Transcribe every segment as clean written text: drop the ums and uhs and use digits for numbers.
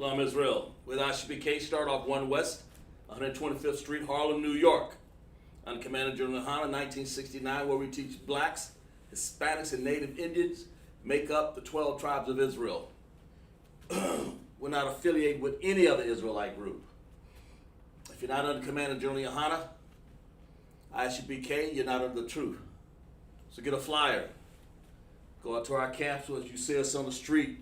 Shalom Israel. With ISUPK, start off 1 West, 125th Street, Harlem, New York. Under Commander General Lashawan, 1969, where we teach blacks, Hispanics, and Native Indians make up the 12 tribes of Israel. We're not affiliated with any other Israelite group. If you're not under Commander General Lashawan, ISUPK, you're not under the truth. So get a flyer. Go out to our camps, or as you see us on the street,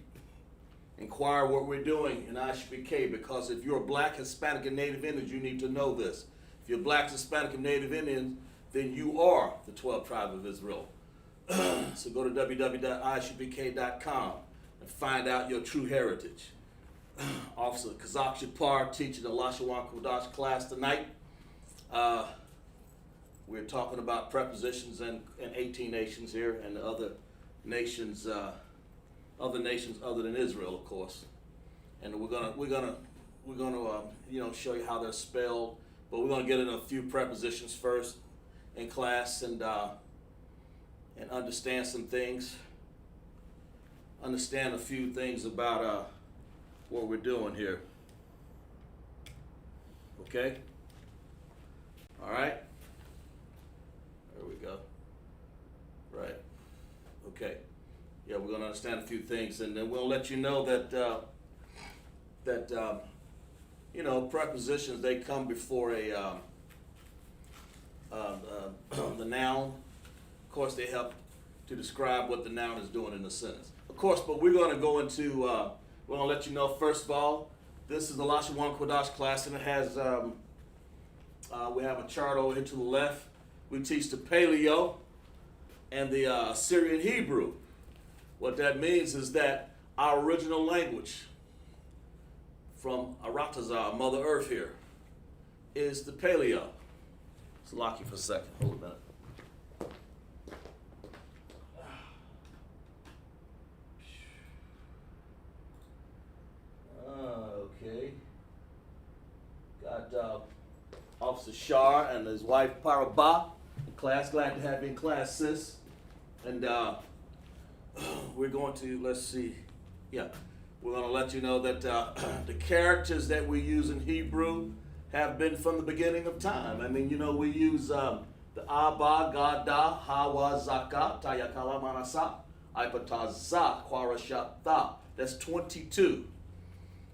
inquire what we're doing in ISUPK, because if you're black, Hispanic, and Native Indians, you need to know this. If you're black, Hispanic, and Native Indians, then you are the 12 tribes of Israel. So go to www.isupk.com and find out your true heritage. Officer Qadash teaching the Lashawan Qadash class tonight. We're talking about prepositions and 18 nations here, and the other nations other than Israel, of course. And we're gonna show you how they're spelled, but we're gonna get into a few prepositions first in class and understand some things. Understand a few things about what we're doing here. Okay? All right? There we go. Right. Okay. Yeah, we're going to understand a few things, and then we'll let you know that prepositions, they come before the noun. Of course, they help to describe what the noun is doing in the sentence. Of course, but we're going to go into, we're going to let you know, first of all, this is the Lashawan Qadash class, and it has, we have a chart over here to the left. We teach the Paleo and the Assyrian Hebrew. What that means is that our original language from Aratazar, Mother Earth here, is the Paleo. Let's lock you for a second. Hold a minute. Okay. Got Officer Shar and his wife Parabah in class. Glad to have you in class, sis. And we're going to, we're going to let you know that the characters that we use in Hebrew have been from the beginning of time. I mean, we use the Abba, Gada, Hawa, Zaka, Tayakala, Manasa, Ipataza, Kwarashatha. That's 22.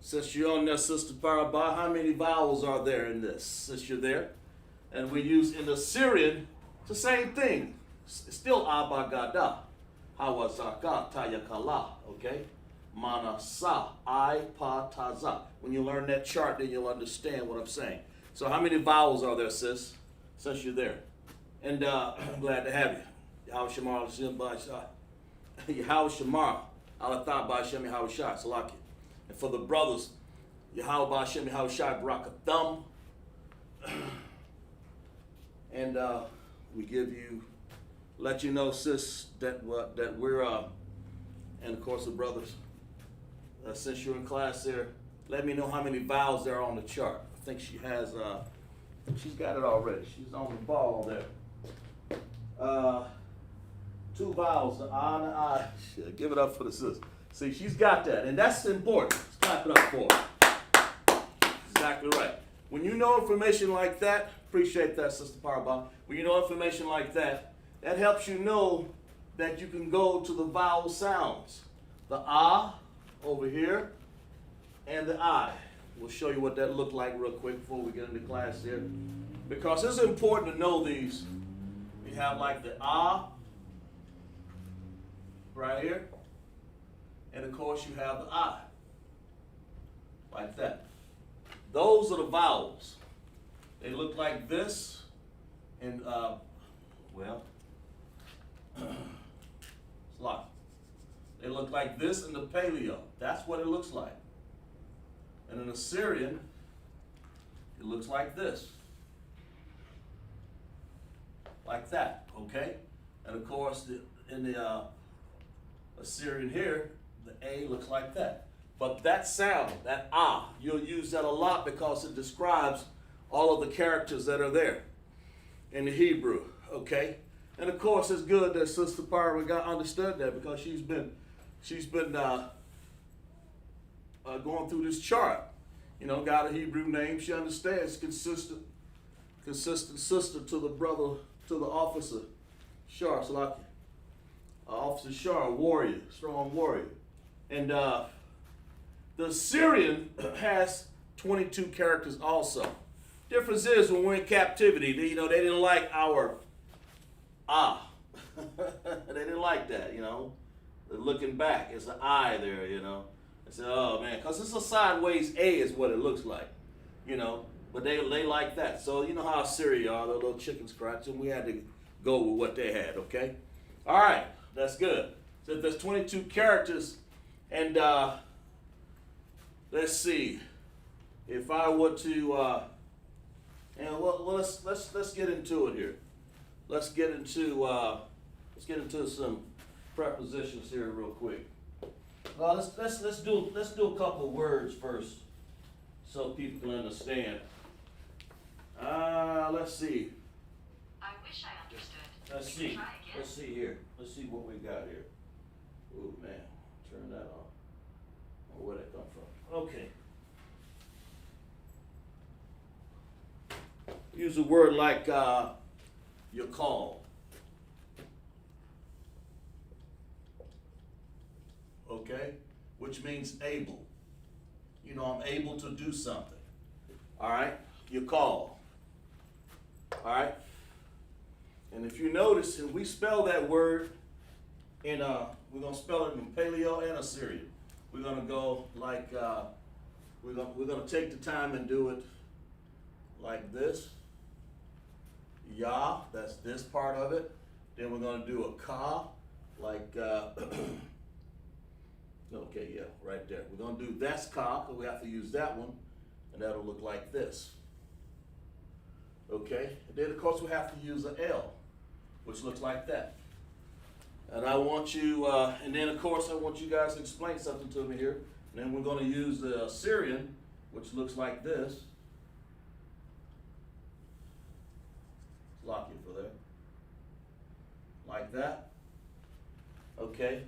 Since you're on there, Sister Parabah, how many vowels are there in this? Since you're there. And we use in the Syrian, it's the same thing. It's still Abba, Gada. Hawazaka Tayakala, okay? Manasa, Ipataza. When you learn that chart, then you'll understand what I'm saying. So how many vowels are there, sis, since you're there? And I'm glad to have you. Yahweh Shamar, Yahweh Shamar, Alatha Ba'Shem Yahweh Shai, Salaki. And for the brothers, Yahweh Ba'Shem Yahweh Shai, Barakathum. And we let you know, sis, that we're, and of course the brothers, since you're in class there, let me know how many vowels there are on the chart. I think she has, she's got it already. She's on the ball there. 2 vowels, the ah and the I. Give it up for the sis. See, she's got that, and that's important. Let's clap it up for her. Exactly right. When you know information like that, appreciate that, Sister Parabah. When you know information like that, that helps you know that you can go to the vowel sounds. The ah over here and the I. We'll show you what that looked like real quick before we get into class here. Because it's important to know these. You have like the ah right here. And of course you have the I. Like that. Those are the vowels. They look like this. And it's like they look like this in the Paleo. That's what it looks like. And in Assyrian, it looks like this. Like that, okay? And of course, in the Assyrian here, the A looks like that. But that sound, that ah, you'll use that a lot because it describes all of the characters that are there in the Hebrew, okay? And of course, it's good that Sister Parva got understood that because she's been going through this chart. You know, got a Hebrew name. She understands consistent sister to the brother, to the officer. Shar, Salaki. Officer Shar, warrior, strong warrior. And the Syrian has 22 characters also. Difference is when we're in captivity, they didn't like our they didn't like that, They're looking back, it's an I there, I said, oh man, because it's a sideways A is what it looks like, but they like that. So you know how Syria are, the little chicken scratch, and we had to go with what they had, okay? All right, that's good. So there's 22 characters, and let's see, if I were to, let's get into it here. Let's get into some prepositions here real quick. Well, let's do a couple of words first, so people can understand. Let's see. I wish I understood. Let's see. Let's see here. Let's see what we got here. Oh man, turn that off. Oh, where'd that come from? Okay. Use a word like your call. Okay, which means able. I'm able to do something. All right, your call. All right, and if you notice, and we spell that word in we're gonna spell it in Paleo and Assyrian. We're gonna go like we're gonna take the time and do it like this. Yah, that's this part of it. Then we're gonna do a ka, like okay, yeah, right there. We're going to do that's ka, because we have to use that one, and that'll look like this. Okay, and then of course we have to use an L, which looks like that. And I want you, and then of course I want you guys to explain something to me here. And then we're going to use the Syrian, which looks like this. Lock it for there. Like that. Okay.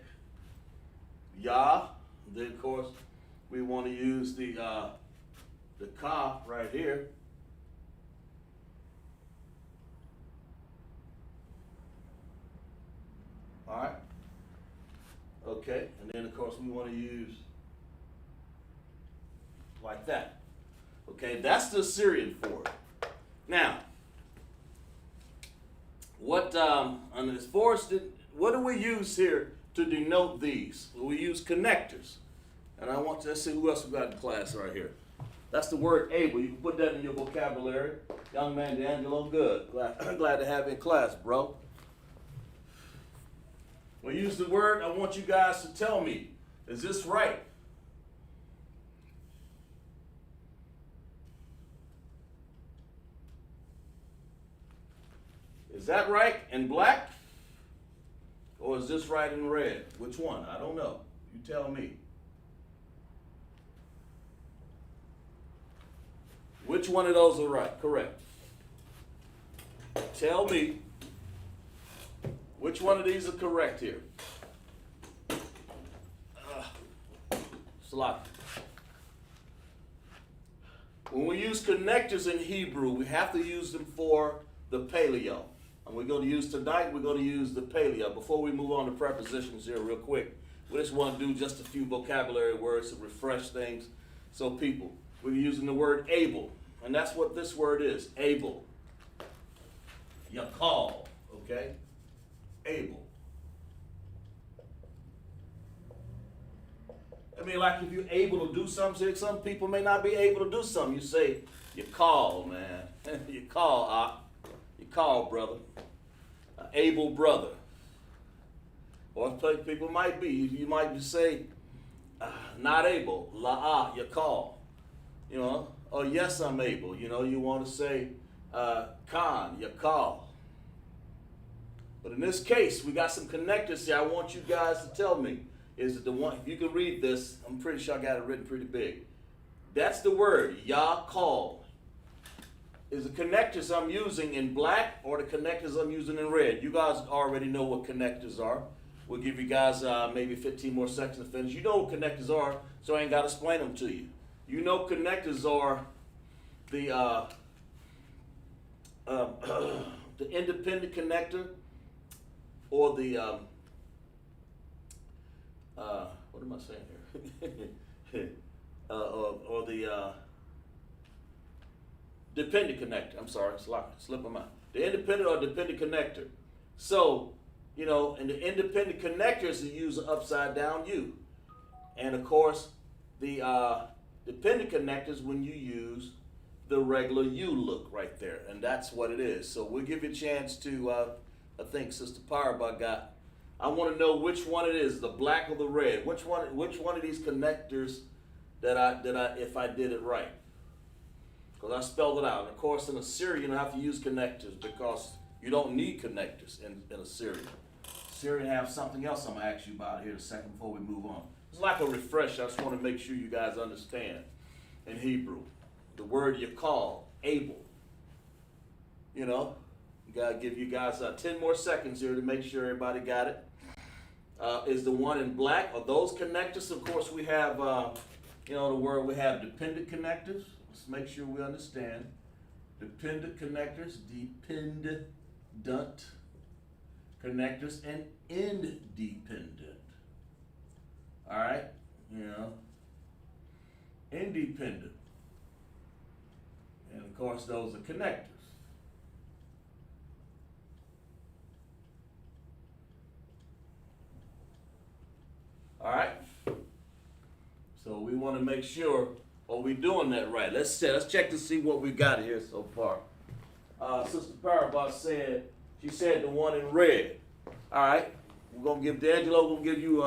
Yah, then of course we want to use the ka right here. All right. Okay, and then of course we want to use like that. Okay, that's the Syrian for it. Now, what and as far as what do we use here to denote these? We use connectors. And let's see who else we got in class right here. That's the word able. You can put that in your vocabulary. Young man D'Angelo, good. Glad to have you in class, bro. We use the word, I want you guys to tell me, is this right? Is that right in black? Or is this right in red? Which one? I don't know. You tell me. Which one of those are right? Correct. Tell me which one of these are correct here. Slot. When we use connectors in Hebrew, we have to use them for the paleo. And we're going to use tonight, we're going to use the paleo. Before we move on to prepositions here real quick, we just want to do just a few vocabulary words to refresh things. So people, we're using the word able, and that's what this word is, able. Yakal, okay? Able. I mean, like if you're able to do something, some people may not be able to do something. You say, you call, man. You call, you call, brother. Able brother. Or people might be, you might just say, not able, la'ah, you call. Or yes, I'm able. You want to say, Khan, you call. But in this case, we got some connectors here. I want you guys to tell me, is it the one, if you can read this, I'm pretty sure I got it written pretty big. That's the word, Yah call. Is the connectors I'm using in black or the connectors I'm using in red? You guys already know what connectors are. We'll give you guys maybe 15 more seconds to finish. You know what connectors are, so I ain't got to explain them to you. You know connectors are the the independent connector, or the what am I saying here? Or the dependent connector. I'm sorry, it's slipping my mind. The independent or dependent connector. So, you know, and the independent connectors you use an upside down U, and of course the dependent connectors when you use the regular U look right there, and that's what it is. So we'll give you a chance to, I think Sister Parabah got, I want to know which one it is, the black or the red. Which one of these connectors that I if I did it right? Because I spelled it out. And of course, in Assyrian, you don't have to use connectors because you don't need connectors in Assyrian. Assyrian have something else I'm gonna ask you about here in a second before we move on. It's like a refresher. I just want to make sure you guys understand in Hebrew. The word you call, able. You know, gotta give you guys 10 more seconds here to make sure everybody got it. Is the one in black, are those connectors? Of course, we have, you know, the word we have dependent connectors. Let's make sure we understand. Dependent connectors, dependent connectors, and independent. All right, you know, independent. And of course, those are connectors. All right. So we want to make sure, are we doing that right? Let's check to see what we got here so far. Sister Parabah said, she said the one in red. All right. We're gonna give D'Angelo, we'll give you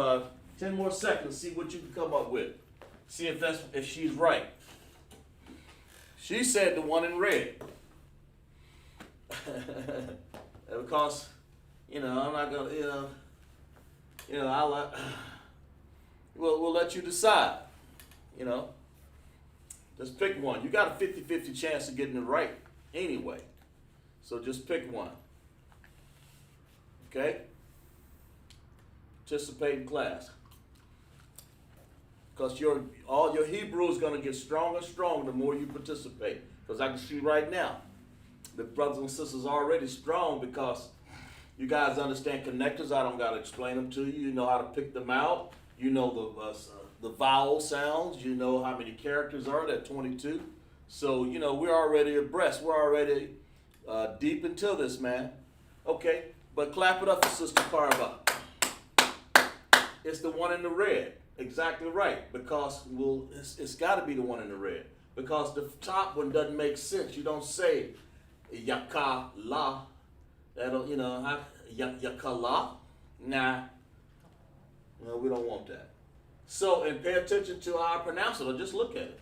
10 more seconds to see what you can come up with. See if she's right. She said the one in red. Because, you know, I'm not gonna, we'll let you decide. You know, just pick one. You got a 50-50 chance of getting it right anyway. So just pick one. Okay? Participate in class. Because all your Hebrew is going to get stronger and stronger the more you participate. Because I can see right now, the brothers and sisters are already strong because you guys understand connectors. I don't got to explain them to you. You know how to pick them out. You know the vowel sounds. You know how many characters are there, 22. So, you know, we're already abreast. We're already deep into this, man. Okay, but clap it up for Sister Parabah. It's the one in the red. Exactly right, because it's got to be the one in the red. Because the top one doesn't make sense. You don't say yakala. That'll, you know, yakala. Nah. No, we don't want that. So, and pay attention to how I pronounce it, or just look at it.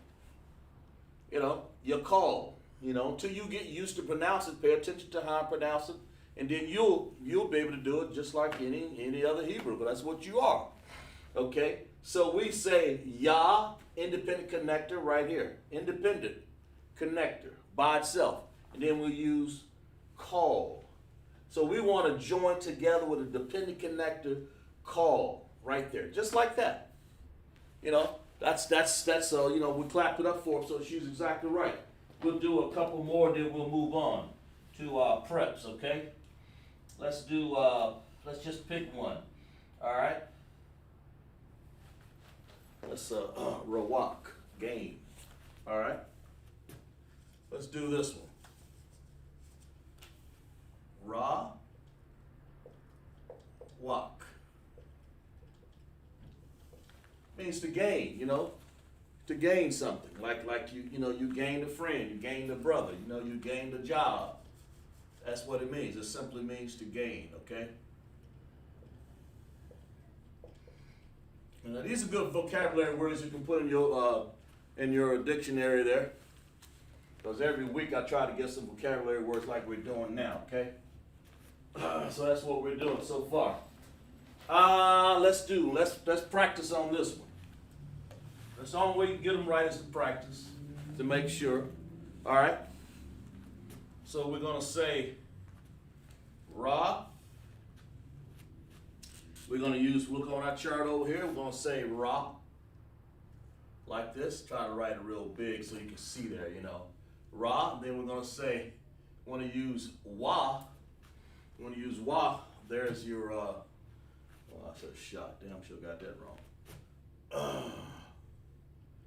You know, your call. You know, until you get used to pronounce it, pay attention to how I pronounce it, and then you'll be able to do it just like any other Hebrew, but that's what you are. Okay? So we say Yah, independent connector right here. Independent connector by itself. And then we use call. So we want to join together with a dependent connector, call, right there. Just like that. You know, that's you know, we clapped it up for her, so she's exactly right. We'll do a couple more, then we'll move on to preps, okay? Let's just pick one. All right? Let's rawak, gain. All right? Let's do this one. Walk. Means to gain, you know, to gain something. Like you know, you gained a friend, you gained a brother, you know, you gained a job. That's what it means. It simply means to gain, okay? Now, these are good vocabulary words you can put in your dictionary there. Because every week I try to get some vocabulary words like we're doing now, okay? So that's what we're doing so far. Let's practice on this one. That's the only way you can get them right is to practice, to make sure. All right? So we're going to say Ra. we're going to look on our chart over here, we're going to say Ra, like this. Try to write it real big so you can see there, you know. Ra, then we're going to say, want to use Wa. You want to use Wa, there's your, oh, I said shot, damn, sure got that wrong.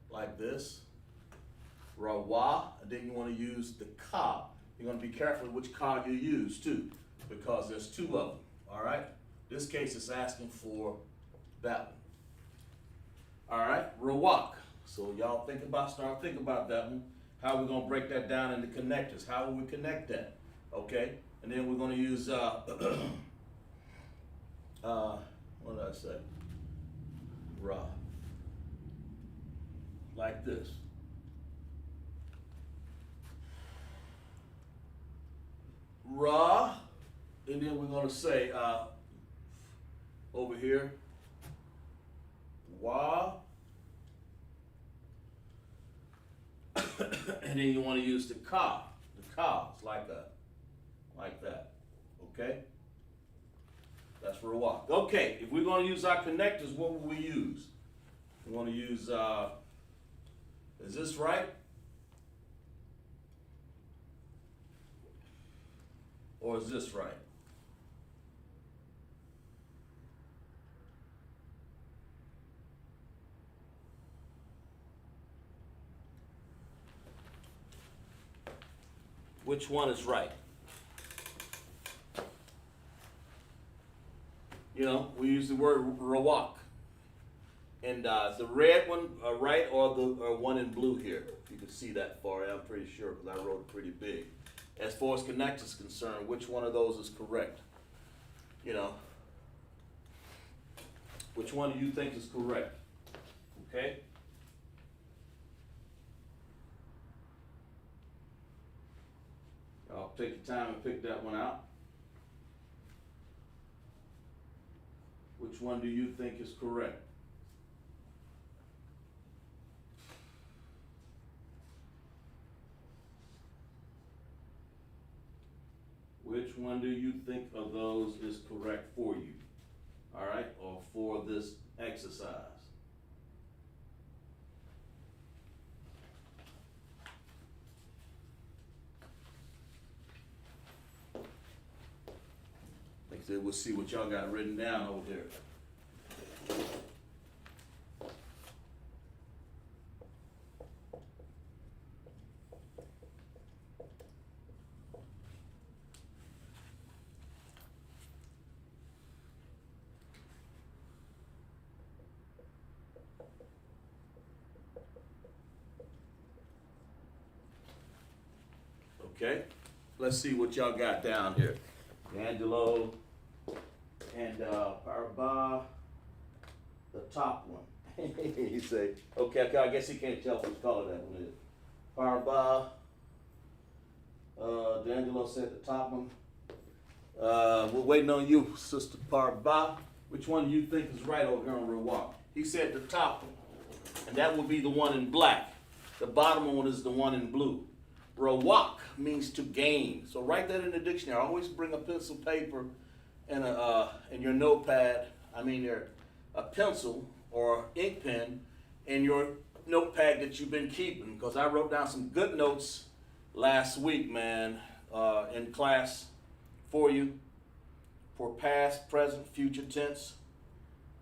Like this, Ra-wa, and then you want to use the Ka. You're going to be careful which Ka you use too, because there's two of them, all right? This case is asking for that one. All right, Rawak. So y'all start thinking about that one. How are we going to break that down into connectors? How will we connect that? Okay, and then we're going to use, what did I say? Ra. Like this. Ra, and then we're going to say over here, Wa, and then you want to use the Ka. The Ka is like that. Okay? That's for a walk. Okay, if we're going to use our connectors, what will we use? We want to use, is this right? Or is this right? Which one is right? You know, we use the word rawak. And is the red one right, or the one in blue here? You can see that far, I'm pretty sure, because I wrote it pretty big. As far as connectors is concerned, which one of those is correct? You know, which one do you think is correct? Okay? I'll take your time and pick that one out. Which one do you think is correct? Which one do you think of those is correct for you? All right, or for this exercise? Like I said, we'll see what y'all got written down over there. Okay, let's see what y'all got down here. Angelo and Paraba, the top one. He say, okay, I guess he can't tell which color that one is. Paraba, D'Angelo said the top one. We're waiting on you, Sister Paraba. Which one do you think is right over here on Rawak? He said the top one, and that would be the one in black. The bottom one is the one in blue. Rawak means to gain. So write that in the dictionary. Always bring a pencil, paper, and your notepad. A pencil or ink pen in your notepad that you've been keeping. Because I wrote down some good notes last week, man, in class for you, for past, present, future tense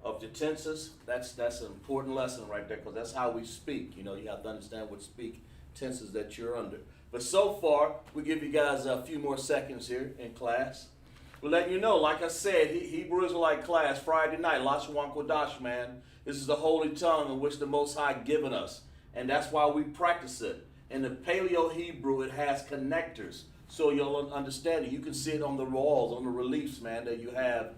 of the tenses. That's an important lesson right there, because that's how we speak. You know, you have to understand what speak tenses that you're under. But so far, we give you guys a few more seconds here in class. We're letting you know, like I said, Hebrew Israelite class, Friday night, Lashawan Qadash, man. This is the holy tongue in which the Most High given us. And that's why we practice it. In the Paleo Hebrew, it has connectors. So you'll understand it. You can see it on the walls, on the reliefs, man, that you have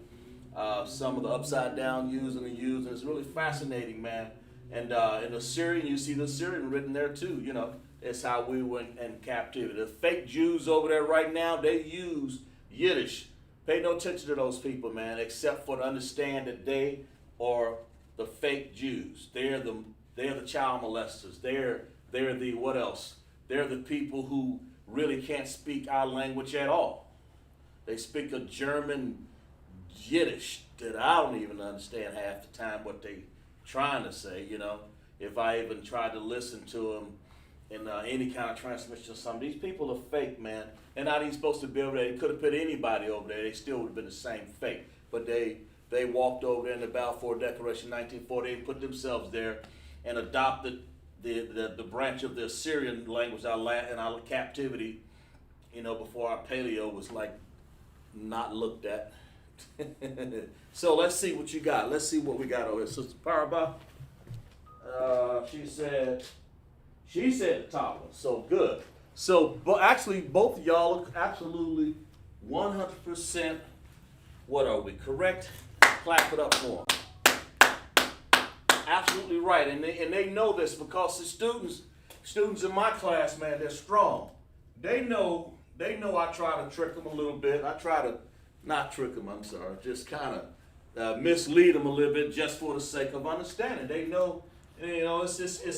some of the upside down U's and the U's. And it's really fascinating, man. And in the Syrian, you see the Syrian written there too, you know. It's how we went in captivity. The fake Jews over there right now, they use Yiddish. Pay no attention to those people, man, except for to understand that they are the fake Jews. They're the child molesters. They're the what else? They're the people who really can't speak our language at all. They speak a German Yiddish that I don't even understand half the time what they trying to say, you know. If I even tried to listen to them in any kind of transmission or something, these people are fake, man. They're not even supposed to be over there. They could have put anybody over there. They still would have been the same fake. But they walked over there in the Balfour Declaration 1940 and put themselves there and adopted the branch of the Assyrian language in our captivity, you know, before our paleo was like not looked at. So let's see what you got. Let's see what we got over here. Sister Paraba, she said the top one. So good. So actually, both of y'all are absolutely 100%. What are we? Correct? Clap it up for them. Absolutely right, and they know this because the students in my class, man, they're strong. They know I try to trick them a little bit. I try to not trick them. I'm sorry, just kind of mislead them a little bit, just for the sake of understanding. They know, you know, it's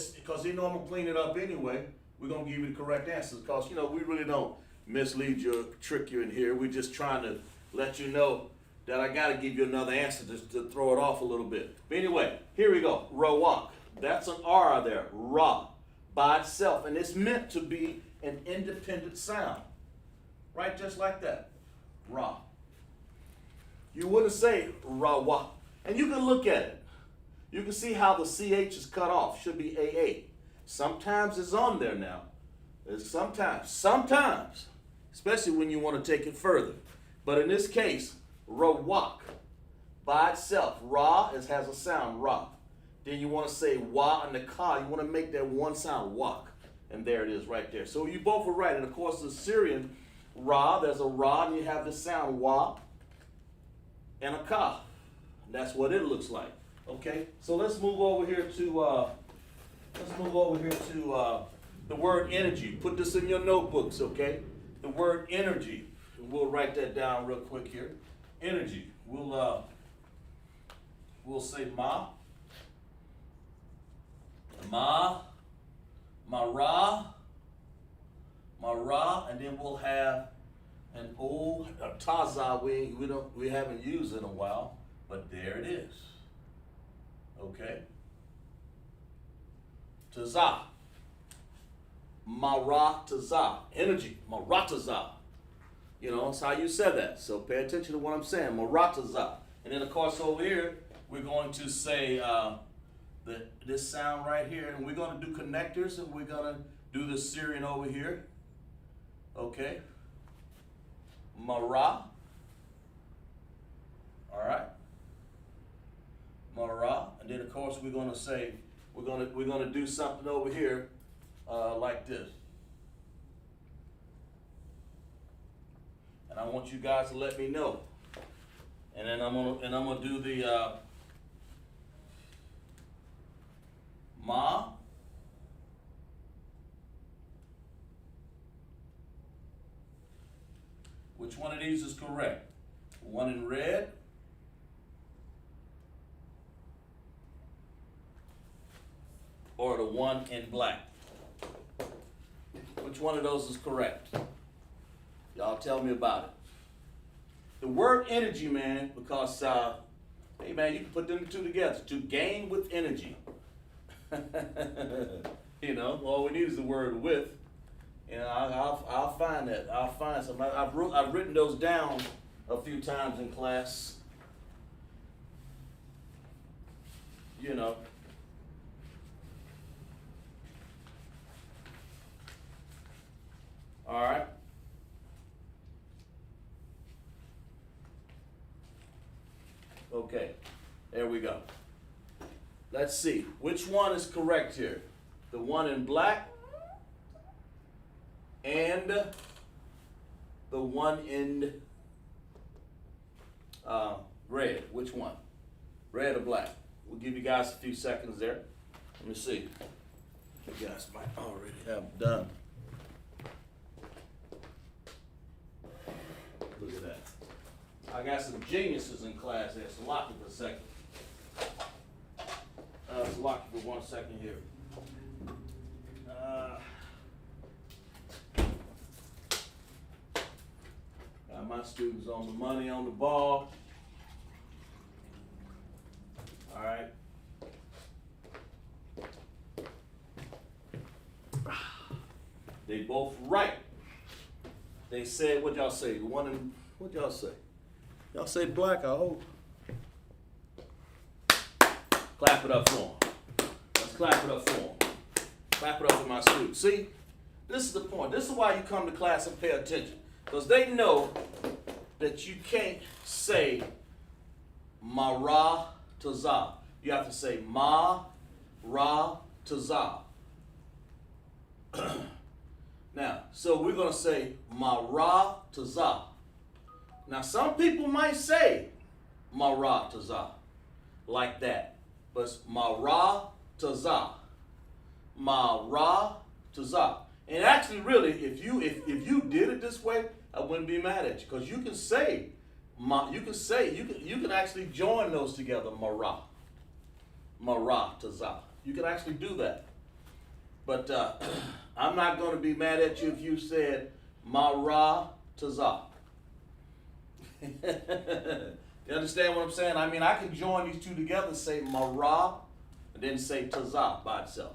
because they know I'm gonna clean it up anyway. We're gonna give you the correct answers because you know we really don't mislead you, or trick you in here. We're just trying to let you know that I got to give you another answer just to throw it off a little bit. But anyway, here we go. Rawak. That's an R there. Ra. By itself. And it's meant to be an independent sound. Right? Just like that. Ra. You wouldn't say Rawak. And you can look at it. You can see how the CH is cut off. Should be AA. Sometimes it's on there now. Sometimes. Especially when you want to take it further. But in this case, Rawak, by itself. Ra has a sound, Ra. Then you want to say Wa and the Ka. You want to make that one sound, Wak. And there it is right there. So you both are right. And of course, the Syrian Ra, there's a Ra, and you have the sound Wa and a Ka. That's what it looks like. Okay? So let's move over here to the word energy. Put this in your notebooks, okay? The word energy. We'll write that down real quick here. Energy. We'll say ma, mara, and then we'll have an o, a taza. We haven't used in a while, but there it is. Okay. Taza, mara taza, energy, marataza. You know, that's how you said that. So pay attention to what I'm saying. Marataza. And then, of course, over here, we're going to say this sound right here. And we're going to do connectors. And we're going to do the Syrian over here. Okay. Mara. All right. Mara. And then, of course, we're going to say, we're going to do something over here like this. And I want you guys to let me know. And then I'm gonna do the ma. Which one of these is correct? One in red or the one in black? Which one of those is correct? Y'all tell me about it. The word energy, man, because, hey, man, you can put them two together. To gain with energy. You know, all we need is the word with. You know, I'll find that. I'll find some. I've written those down a few times in class. You know. All right. Okay, there we go. Let's see. Which one is correct here? The one in black and the one in red. Which one? Red or black? We'll give you guys a few seconds there. Let me see. You guys might already have done. Look at that. I got some geniuses in class there, so lock it for a second. Let's lock it for 1 second here. Got my students on the money, on the ball. They both right. They said, what y'all say? What y'all say? Y'all say black, I hope. Clap it up for them. Let's clap it up for them. Clap it up for my students. See, this is the point. This is why you come to class and pay attention. Because they know that you can't say ma-ra to za. You have to say ma-ra to za. Now, so we're going to say ma-ra to za. Now, some people might say ma-ra to za like that. But it's ma-ra to za. Ma-ra to za. And actually, really, if you did it this way, I wouldn't be mad at you, because you can say you can actually join those together, ma-ra to za. You can actually do that. But I'm not going to be mad at you if you said ma-ra to za. You understand what I'm saying? I mean, I can join these two together and say ma-ra and then say to za by itself.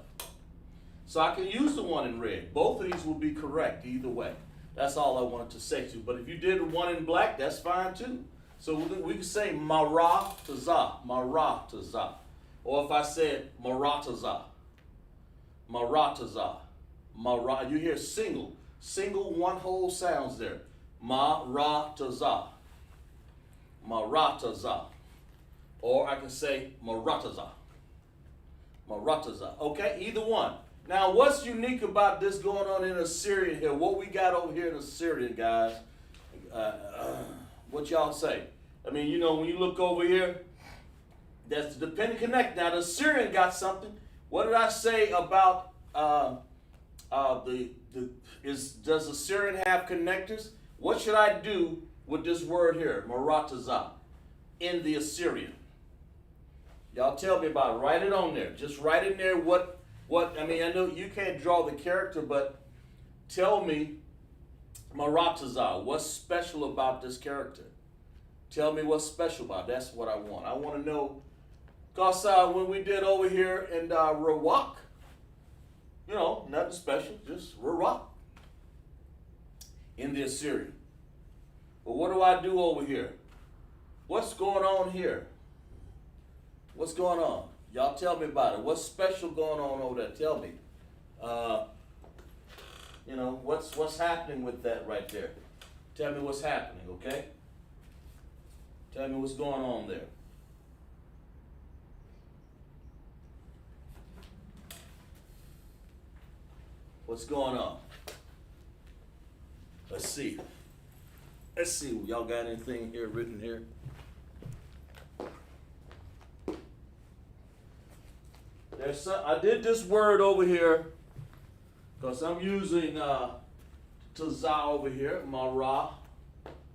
So I can use the one in red. Both of these will be correct either way. That's all I wanted to say to you. But if you did the one in black, that's fine too. So we can say ma-ra to za, ma-ra to za. Or if I said ma-ra to za, ma-ra to za, ma-ra. You hear single one whole sounds there. Ma-ra to za, ma-ra to za. Or I can say ma-ra to za, ma-ra to za. Okay, either one. Now, what's unique about this going on in Assyrian here? What we got over here in Assyrian, guys? What y'all say? I mean, you know, when you look over here, that's the dependent connect. Now, the Assyrian got something. What did I say about does Assyrian have connectors? What should I do with this word here, maratazah, in the Assyrian? Y'all tell me about it. Write it on there. Just write in there what I mean, I know you can't draw the character, but tell me, maratazah, what's special about this character? Tell me what's special about it. That's what I want. I want to know, because when we did over here in Rawak, you know, nothing special, just Rawak in the Assyrian. But what do I do over here? What's going on here? What's going on? Y'all tell me about it. What's special going on over there? Tell me. You know, what's happening with that right there? Tell me what's happening, okay? Tell me what's going on there. What's going on? Let's see. Let's see. Y'all got anything here written here? There's some, I did this word over here because I'm using tazah over here, mara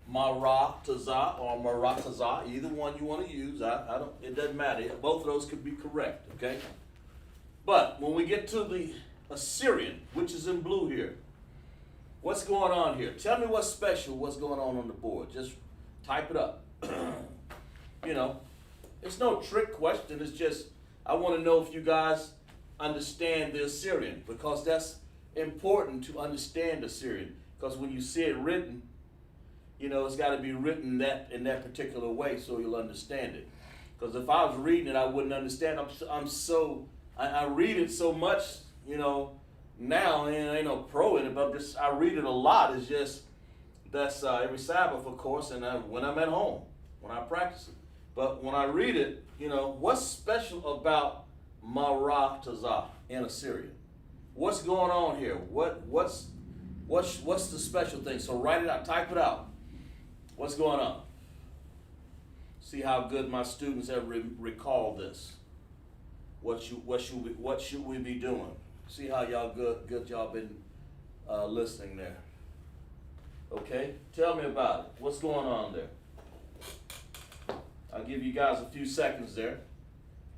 tazah or maratazah, either one you want to use. I don't. It doesn't matter. Both of those could be correct. Okay. But when we get to the Assyrian, which is in blue here, what's going on here? Tell me what's special. What's going on the board? Just type it up. You know, it's no trick question. It's just I want to know if you guys understand the Assyrian, because that's important to understand the Assyrian. Because when you see it written, you know, it's got to be written in that particular way so you'll understand it. Because if I was reading it, I wouldn't understand. I read it so much, you know, now, and I ain't no pro in it, but I read it a lot. It's just, that's every Sabbath, of course, and when I'm at home, when I practice it. But when I read it, you know, what's special about maratazah in Assyria? What's going on here? What's the special thing? So write it out, type it out. What's going on? See how good my students have recalled this. What should we be doing? See how y'all good y'all been listening there. Okay, tell me about it. What's going on there? I'll give you guys a few seconds there,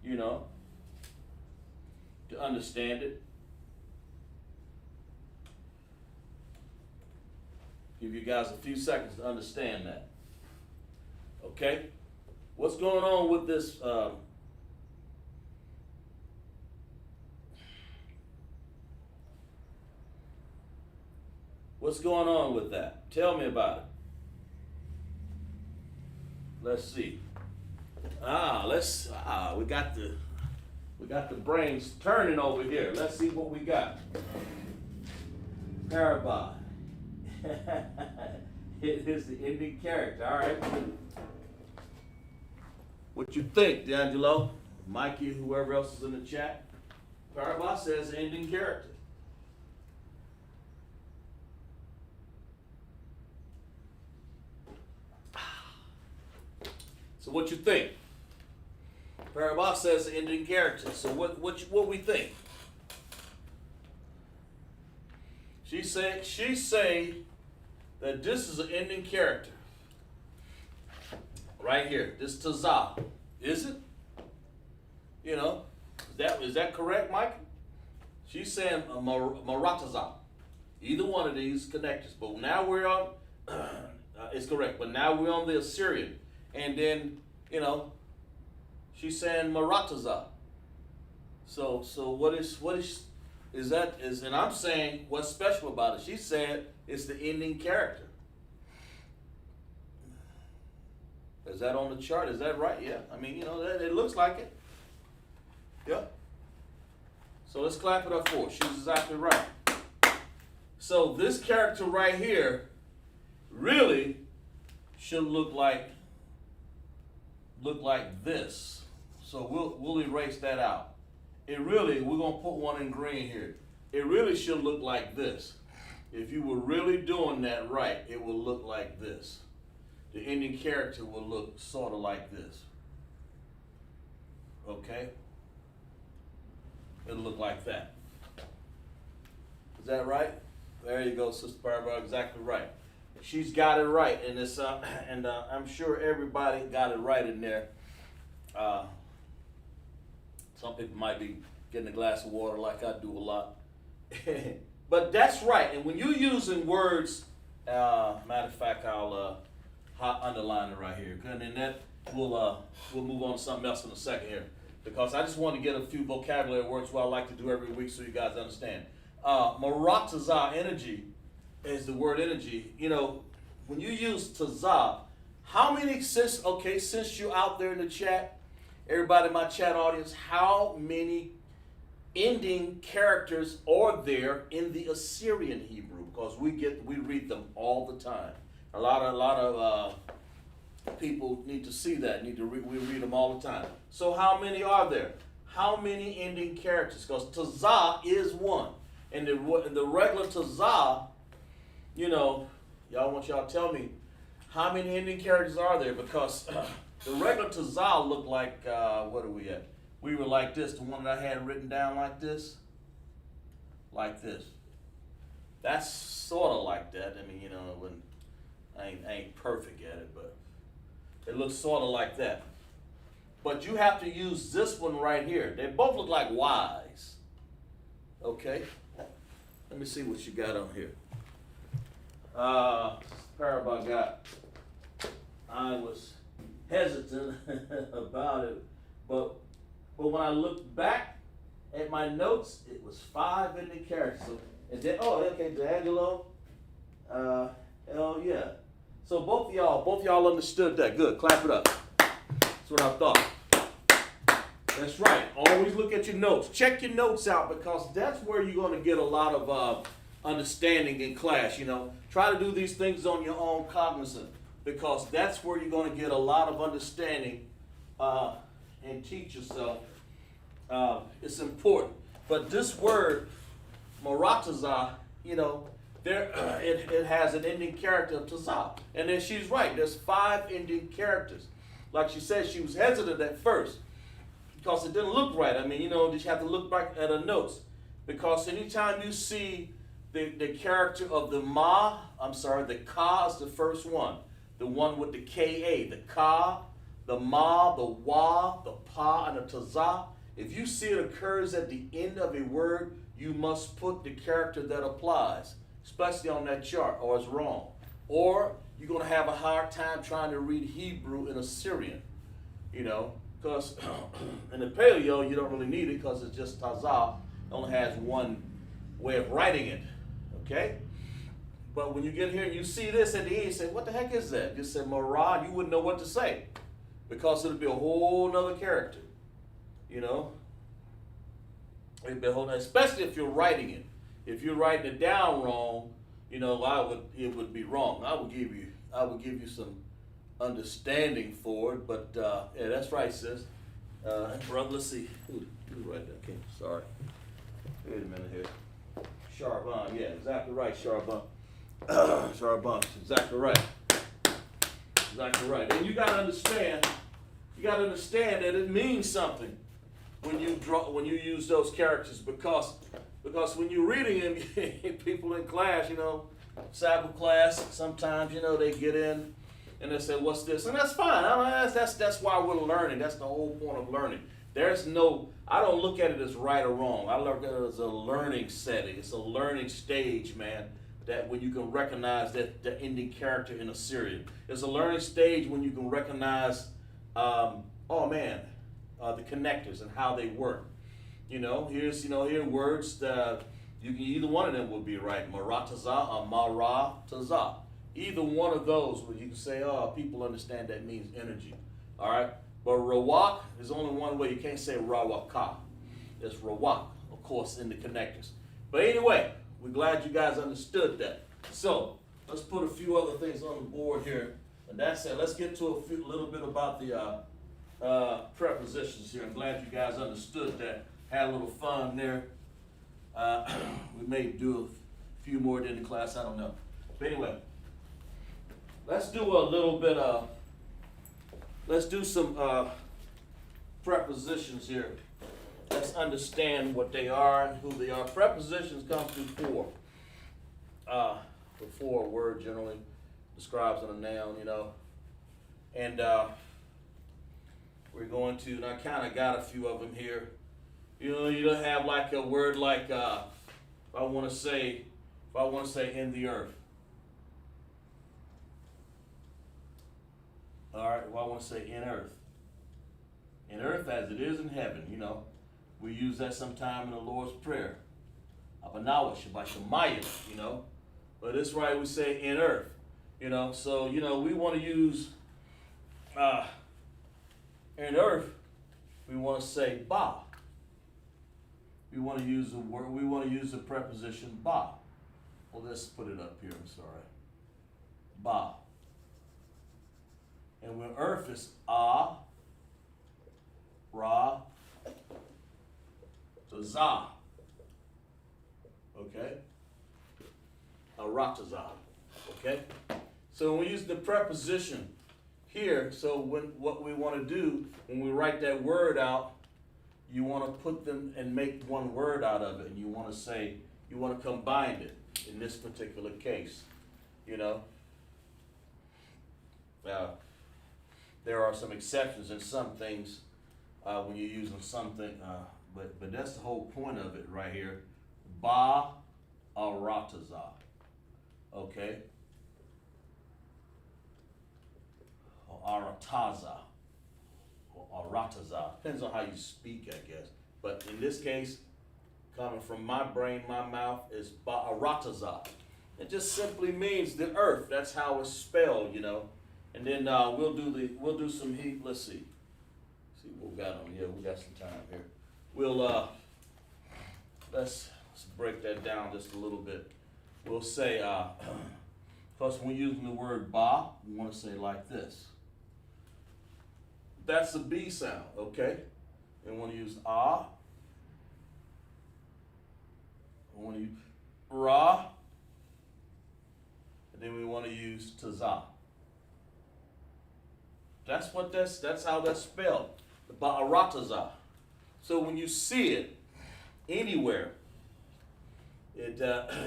you know, to understand it. Give you guys a few seconds to understand that. Okay? What's going on with this? What's going on with that? Tell me about it. Let's see. We got the brains turning over here. Let's see what we got. Parabol. It is the ending character. All right. What you think, D'Angelo? Mikey, whoever else is in the chat. Parabol says ending character. So what you think? Parabol says ending character. So what we think? She say that this is an ending character. Right here. This tazah. Is it? You know, is that correct, Mike? She's saying a maratazah. Either one of these connectors. But now we're on, it's correct. But now we're on the Assyrian. And then, you know, she's saying maratazah. So what is that? And I'm saying what's special about it. She said it's the ending character. Is that on the chart? Is that right? Yeah. I mean, you know, it looks like it. Yeah. So let's clap it up for her. She's exactly right. So this character right here really should look like this. So we'll erase that out. We're gonna put one in green here. It really should look like this. If you were really doing that right, it will look like this. The ending character will look sort of like this. Okay? It'll look like that. Is that right? There you go, Sister Barbara, exactly right. She's got it right, and it's I'm sure everybody got it right in there. Some people might be getting a glass of water like I do a lot. But that's right. And when you're using words, matter of fact, I'll underline it right here. And then that we'll move on to something else in a second here, because I just want to get a few vocabulary words what I like to do every week so you guys understand. Maratazah, energy, is the word energy. You know, when you use tazah, how many, since you're out there in the chat, everybody in my chat audience, how many ending characters are there in the Assyrian Hebrew? Because we read them all the time. A lot of people need to see that. We read them all the time. So how many are there? How many ending characters? Because tazah is one, and the regular tazah, you know, I want y'all to tell me how many ending characters are there, because the regular tazah look like what are we at? We were like this. The one that I had written down like this. That's sort of like that. I mean, you know, when I ain't perfect at it, but it looks sort of like that. But you have to use this one right here. They both look like Y's. Okay. Let me see what you got on here. Parabol got. I was hesitant about it, but when I looked back at my notes, it was 5 ending characters. So, and then, D'Angelo. Hell yeah. So both of y'all understood that. Good. Clap it up. That's what I thought. That's right. Always look at your notes. Check your notes out, because that's where you're going to get a lot of understanding in class. You know, try to do these things on your own cognizant, because that's where you're going to get a lot of understanding and teach yourself. It's important. But this word, maratazah, you know, it has an ending character of tazah. And then she's right. There's 5 ending characters. Like she said, she was hesitant at first because it didn't look right. I mean, you know, you have to look back at her notes, because anytime you see the character of the the ka is the first one. The one with the ka, the ka, the ma, the wa, the pa, and the tazah. If you see it occurs at the end of a word, you must put the character that applies, especially on that chart, or it's wrong. Or you're going to have a hard time trying to read Hebrew in Assyrian, you know, because in the Paleo, you don't really need it, because it's just tazah. It only has one way of writing it, okay? But when you get here and you see this at the end, you say, what the heck is that? You say Marah, you wouldn't know what to say. Because it'll be a whole nother character. You know? It'll be a whole, especially if you're writing it. If you're writing it down wrong, you know, it would be wrong. I would give you some understanding for it, but yeah, that's right, sis. Brother, let's see. Who's right there? Okay, sorry. Wait a minute here. Charbon, yeah, exactly right, Charbon. Charbon, exactly right. Exactly right. And you gotta understand that it means something when you use those characters, because when you're reading them, people in class, you know, Sabbath class, sometimes, you know, they get in and they say, what's this? And that's fine. That's why we're learning. That's the whole point of learning. I don't look at it as right or wrong. I look at it as a learning setting. It's a learning stage, man, that when you can recognize that the ending character in Assyrian. It's a learning stage when you can recognize, the connectors and how they work. You know, here words that either one of them would be right. Marataza or Marataza. Either one of those, where you can say, oh, people understand that means energy. All right? But rawak, there's only one way. You can't say rawaka. It's rawak, of course, in the connectors. But anyway, we're glad you guys understood that. So, let's put a few other things on the board here. And that's it. Let's get to a little bit about the prepositions here. I'm glad you guys understood that. Had a little fun there. We may do a few more in the class, I don't know. But anyway, let's do a little bit let's do some prepositions here. Let's understand what they are and who they are. Prepositions come through four. Before a word generally describes a noun, you know. And we're going to, and I kind of got a few of them here. You know, you don't have like a word like, if I want to say in the earth. All right, well, I want to say in earth. In earth as it is in heaven, you know. We use that sometime in the Lord's Prayer. Abanawa, Shabbat Shemayim, you know. But it's right, we say in earth, you know. So, you know, we want to use, in earth, we want to say ba. We want to use the word, we want to use the preposition ba. Well, let's put it up here, I'm sorry. Ba. And when earth is ra, to za. Okay? Arataza. Okay? So when we use the preposition here, so what we want to do when we write that word out, you want to put them and make one word out of it, and you want to say, you want to combine it in this particular case, you know. There are some exceptions in some things when you're using something, but that's the whole point of it right here. Ba arataza. Okay? Or arataza. Or arataza. Depends on how you speak, I guess. But in this case, coming from my brain, my mouth, is ba arataza. It just simply means the earth. That's how it's spelled, you know. And then we'll do some heat. Let's see. See what we got on. Yeah, we got some time here. We'll let's break that down just a little bit. We'll say, because when we're using the word ba, we want to say like this. That's a B sound, okay? And we want to use ah. We want to use ra. And then we want to use taza. That's how that's spelled. Ba'arataza. So when you see it anywhere,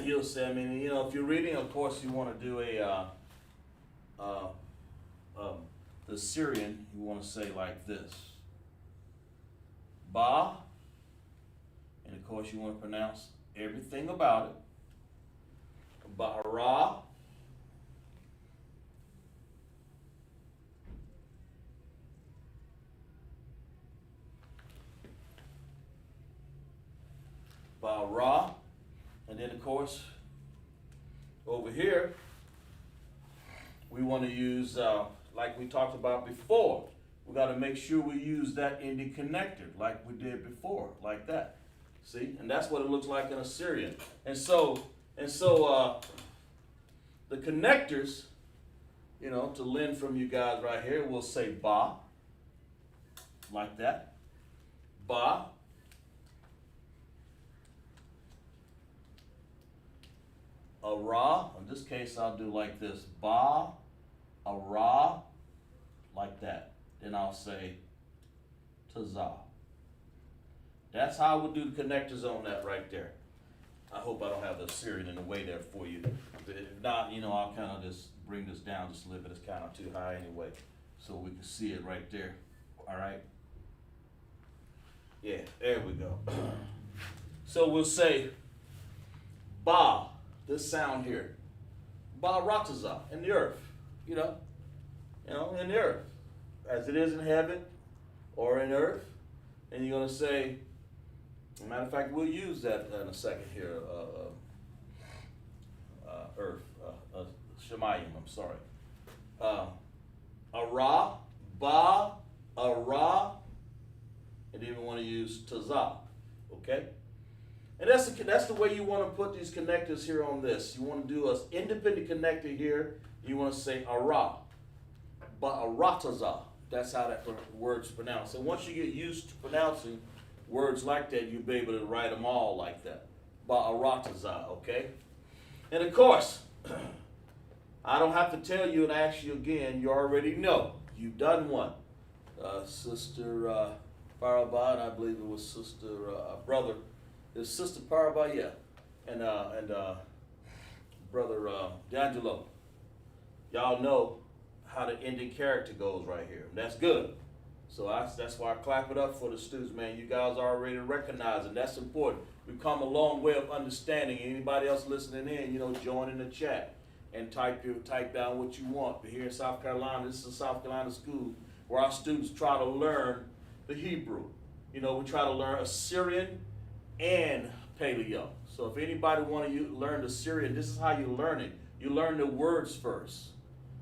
you'll say, I mean, you know, if you're reading, of course, you want to do the Syrian, you want to say like this. Ba, and of course you want to pronounce everything about it. Ba'ara. Ba-ra, and then of course, over here, we want to use, like we talked about before, we got to make sure we use that ending connector like we did before, like that. See, and that's what it looks like in Assyrian. And so the connectors, you know, to lend from you guys right here, we'll say ba, like that. Ba. A ra. In this case, I'll do like this. Ba, a ra, like that. Then I'll say tazah. That's how I would do the connectors on that right there. I hope I don't have the Assyrian in the way there for you. If not, you know, I'll kind of just bring this down just a little bit. It's kind of too high anyway, so we can see it right there. All right. Yeah, there we go. So we'll say ba, this sound here. Ba ratazah, in the earth. You know, in the earth, as it is in heaven or in earth. And you're gonna say, as a matter of fact, we'll use that in a second here. Earth, Shemayim, I'm sorry. Ara, ba, ara, and then we want to use tazah, okay? And that's the way you want to put these connectors here on this. You want to do an independent connector here. You want to say ara, ba'aratazah. That's how that word's pronounced. And once you get used to pronouncing words like that, you'll be able to write them all like that. Ba'aratazah, okay? And of course, I don't have to tell you and ask you again. You already know. You've done one. Sister Parabah, and I believe it was Sister Brother. It's Sister Parabah, yeah. And Brother D'Angelo. Y'all know how the ending character goes right here. That's good. So that's why I clap it up for the students, man. You guys already recognize it. That's important. We've come a long way of understanding. Anybody else listening in, you know, join in the chat and type down what you want. But here in South Carolina, this is a South Carolina school where our students try to learn the Hebrew. You know, we try to learn Assyrian and Paleo. So if anybody want to learn the Assyrian, this is how you learn it. You learn the words first.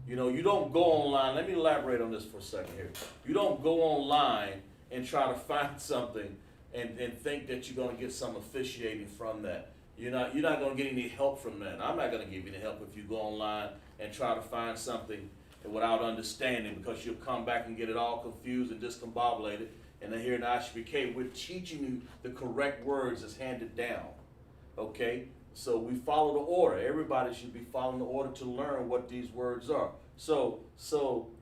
You know, you don't go online. Let me elaborate on this for a second here. You don't go online and try to find something and think that you're going to get some officiating from that. You're not going to get any help from that. I'm not going to give you any help if you go online and try to find something without understanding, because you'll come back and get it all confused and discombobulated. And then here in ISUPK, we're teaching you the correct words as handed down. Okay? So we follow the order. Everybody should be following the order to learn what these words are. So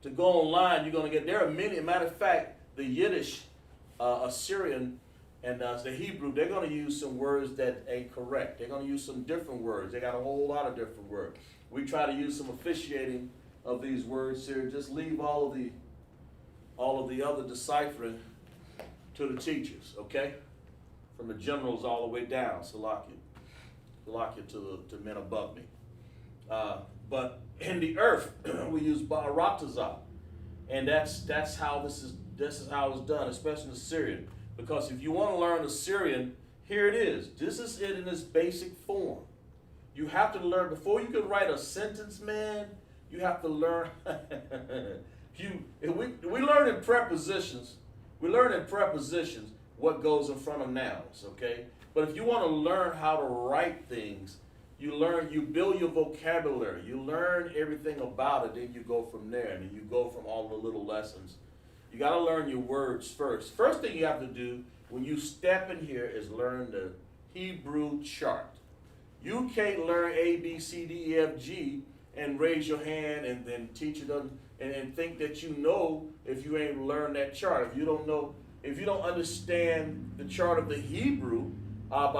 to go online, you're going to get, there are many, matter of fact, the Yiddish, Assyrian, and the Hebrew, they're going to use some words that ain't correct. They're going to use some different words. They got a whole lot of different words. We try to use some officiating of these words here. Just leave all of the other deciphering to the teachers, okay? From the generals all the way down, Salakia to men above me. But in the earth, we use Ba'aratazah, and that's how this is how it's done, especially in Assyrian. Because if you want to learn Assyrian, here it is. This is it in its basic form. You have to learn, before you can write a sentence, man, you have to learn. We learn in prepositions. We learn in prepositions what goes in front of nouns, okay? But if you want to learn how to write things, you build your vocabulary, you learn everything about it, then you go from there, and then you go from all the little lessons. You got to learn your words first. First thing you have to do when you step in here is learn the Hebrew chart. You can't learn A, B, C, D, E, F, G and raise your hand and then teach it and think that you know if you ain't learned that chart. If you don't understand the chart of the Hebrew, if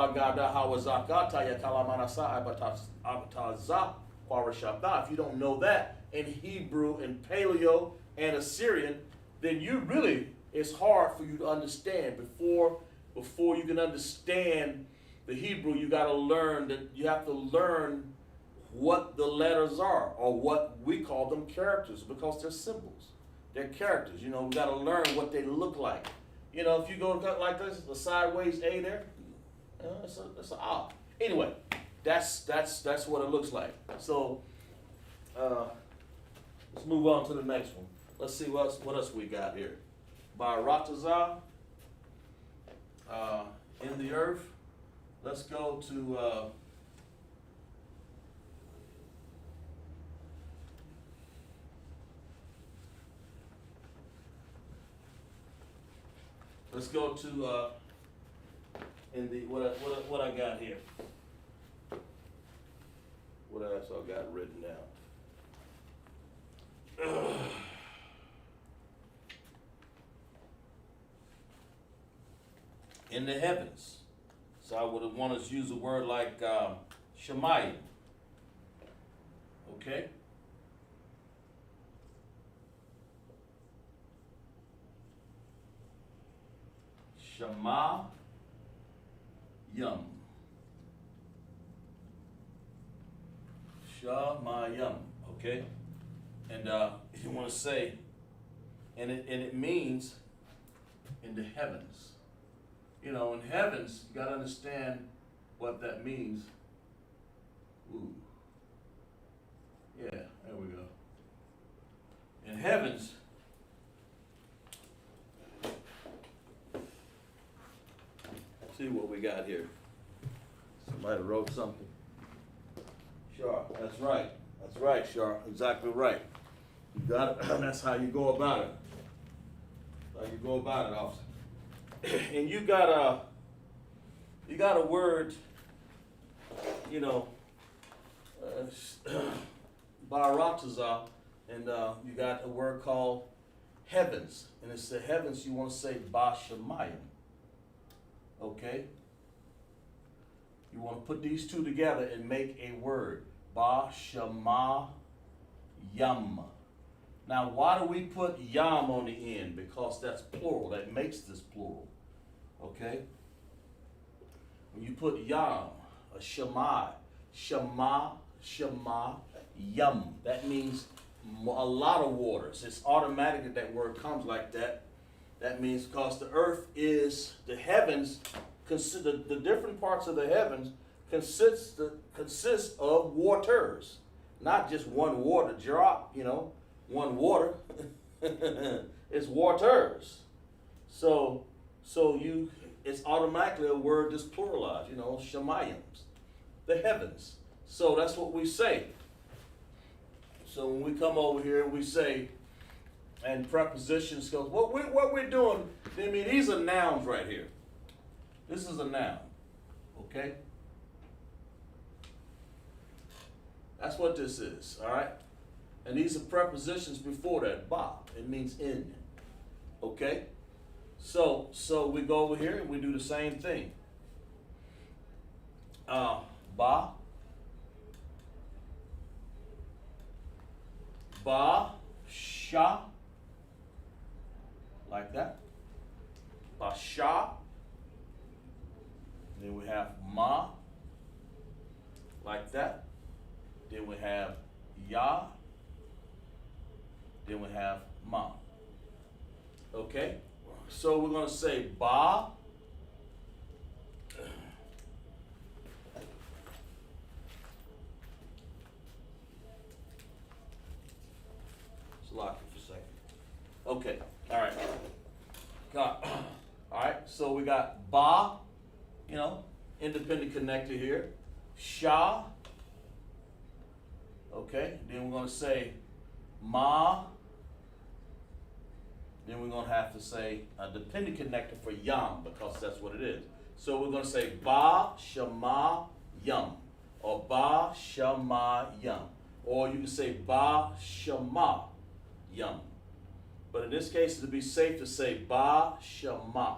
you don't know that in Hebrew and Paleo and Assyrian, then it's hard for you to understand. Before you can understand the Hebrew, you have to learn what the letters are, or what we call them characters, because they're symbols. They're characters. You know, we got to learn what they look like. You know, if you go like this, the sideways A there, it's an A. Anyway, that's what it looks like. So let's move on to the next one. Let's see what else we got here. Baratazah, in the earth. Let's go to in the what I got here. What else I got written down? In the heavens. So I would want us to use a word like Shemayim. Okay? Shemayim. Shemayim. Okay? And you want to say, and it means in the heavens. You know, in heavens, you got to understand what that means. Ooh. Yeah, there we go. In heavens, see what we got here. Somebody wrote something. Sure, that's right. That's right, Sure. Exactly right. You got it. That's how you go about it. That's how you go about it, officer. And you got a word, you know, Baratazah, and you got a word called heavens, and it's the heavens. You want to say Bashamayim, okay? You want to put these two together and make a word, Bashamayim. Now, why do we put yam on the end? Because that's plural. That makes this plural. Okay? When you put yam, a shema, yum, that means a lot of waters. It's automatic that that word comes like that. That means because the earth is, the heavens, the different parts of the heavens consist of waters. Not just one water drop, you know, one water. It's waters. So it's automatically a word that's pluralized, you know, Shemayims, the heavens. So that's what we say. So when we come over here and we say, and prepositions goes, what we're doing, I mean, these are nouns right here. This is a noun, okay? That's what this is, all right? And these are prepositions before that, ba, it means in, okay? So we go over here and we do the same thing. Ba, sha, like that. Basha. Then we have ma, like that. Then we have ya. Then we have ma. Okay? So we're going to say ba. Lock it for a second. Okay, all right. All right, so we got ba, you know, independent connector here. Sha. Okay, then we're going to say ma. Then we're going to have to say a dependent connector for yam because that's what it is. So we're going to say ba, shama, yum, or ba, shama, yum. Or you can say ba, shama, yum. But in this case, to be safe to say ba, shama.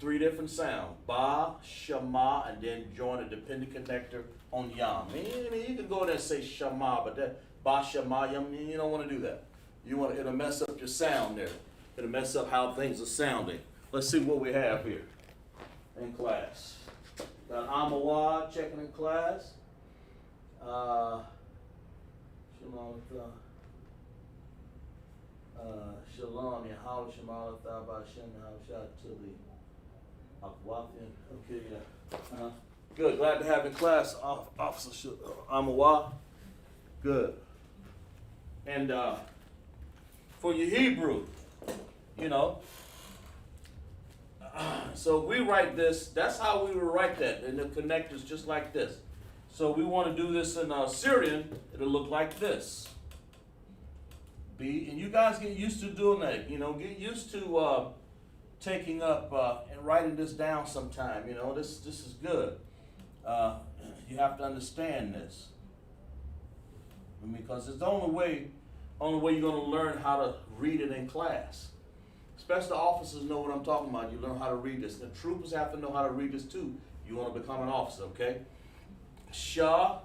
3 different sounds. Ba, shama, and then join a dependent connector on yam. I mean, you can go there and say shama, but that ba, shama, yum, you don't want to do that. It'll mess up your sound there. It'll mess up how things are sounding. Let's see what we have here in class. Got Amawad checking in class. Shalom, Yahweh, Shemallah, Thabah, Shem, Yahweh, Tili, Akwafin. Okay, yeah. Good. Glad to have in class, Officer Amawa. Good. And for your Hebrew, you know, so we write this. That's how we will write that in the connectors, just like this. So we want to do this in Syrian. It'll look like this. B, and you guys get used to doing that. You know, get used to taking up and writing this down sometime. You know, this is good. You have to understand this, because it's the only way you're going to learn how to read it in class. Especially officers know what I'm talking about. You learn how to read this. The troopers have to know how to read this too. You want to become an officer, okay? Shah,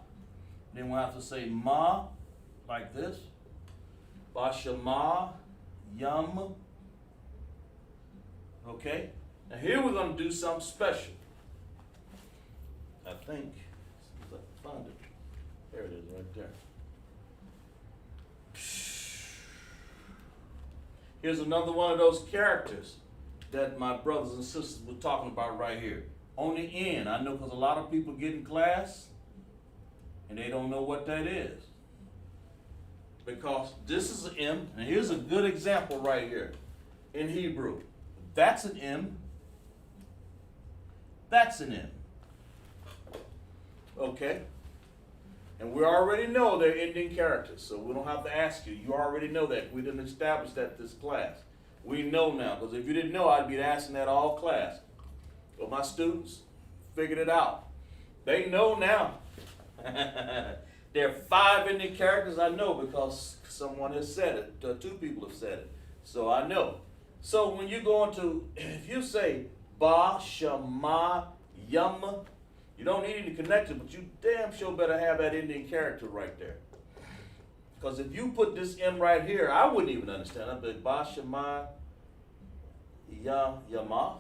then we'll have to say ma, like this. Bashama, yum. Okay? Now here we're going to do something special. I think, I found it. There it is right there. Here's another one of those characters that my brothers and sisters were talking about right here. On the end, I know because a lot of people get in class and they don't know what that is. Because this is an M, and here's a good example right here in Hebrew. That's an M. That's an M. Okay? And we already know they're ending characters, so we don't have to ask you. You already know that. We didn't establish that this class. We know now, because if you didn't know, I'd be asking that all class. But my students figured it out. They know now. There are 5 ending characters I know because someone has said it. 2 people have said it. So I know. So when you go into, if you say ba, shama, yum, you don't need any connector, but you damn sure better have that ending character right there. Because if you put this M right here, I wouldn't even understand. I'd be like, ba, shama, yama.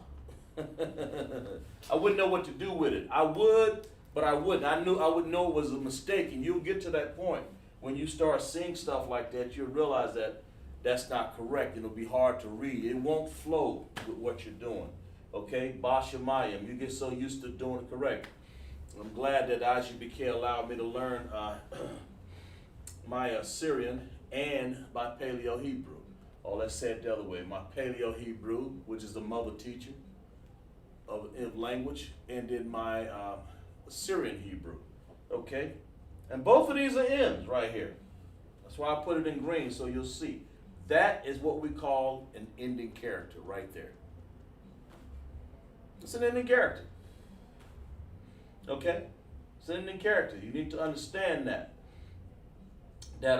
I wouldn't know what to do with it. I would, but I wouldn't. I would know it was a mistake, and you'll get to that point when you start seeing stuff like that. You'll realize that that's not correct. It'll be hard to read. It won't flow with what you're doing. Okay, Bashamayim. You get so used to doing it correct. I'm glad that ISUPK allowed me to learn my Syrian and my Paleo Hebrew. Oh, let's say it the other way. My Paleo Hebrew, which is the mother teacher of language, and then my Syrian Hebrew. Okay? And both of these are M's right here. That's why I put it in green so you'll see. That is what we call an ending character right there. It's an ending character. Okay? It's an ending character. You need to understand that. That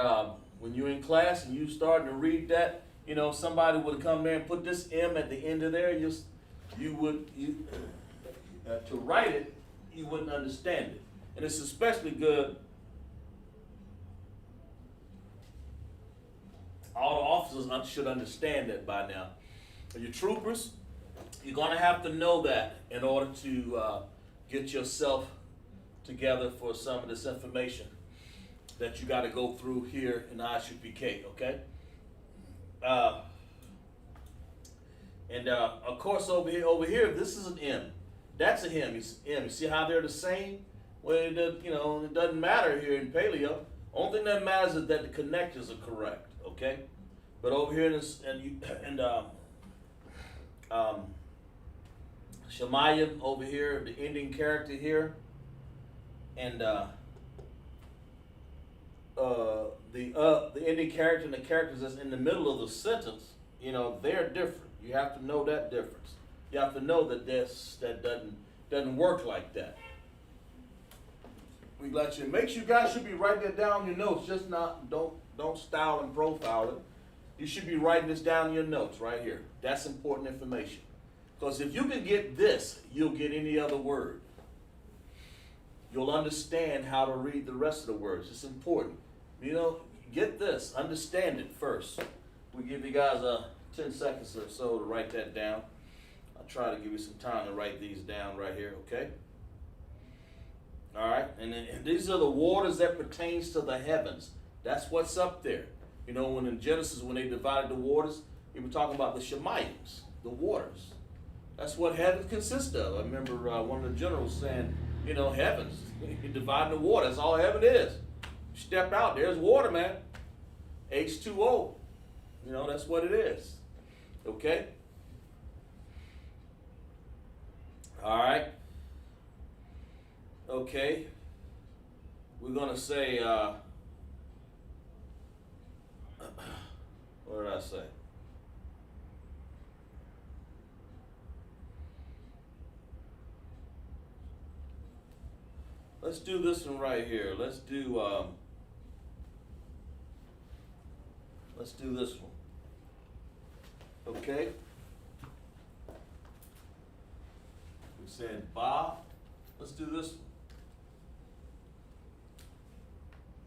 when you're in class and you starting to read that, you know, somebody would come there and put this M at the end of there, to write it, you wouldn't understand it. And it's especially good. All the officers should understand that by now. For your troopers, you're going to have to know that in order to get yourself together for some of this information that you got to go through here in ISUPK, okay? And of course over here, this is an M. That's a M. You see how they're the same? Well, it doesn't matter here in Paleo. Only thing that matters is that the connectors are correct, okay? But over here Shemayim over here, the ending character here, and the ending character and the characters that's in the middle of the sentence, you know, they're different. You have to know that difference. You have to know that that doesn't work like that. We let you. Make sure you guys should be writing that down in your notes. Just don't style and profile it. You should be writing this down in your notes right here. That's important information. Because if you can get this, you'll get any other word. You'll understand how to read the rest of the words. It's important. You know, get this. Understand it first. We give you guys 10 seconds or so to write that down. I'll try to give you some time to write these down right here, okay? All right, and these are the waters that pertains to the heavens. That's what's up there. You know, when in Genesis, when they divided the waters, they were talking about the Shemayims, the waters. That's what heaven consists of. I remember one of the generals saying, heavens. You're dividing the water. That's all heaven is. Step out, there's water, man. H2O. That's what it is. Okay? All right. Okay. We're going to say, what did I say? Let's do this one right here. Let's do this one. Okay? We said ba. Let's do this one.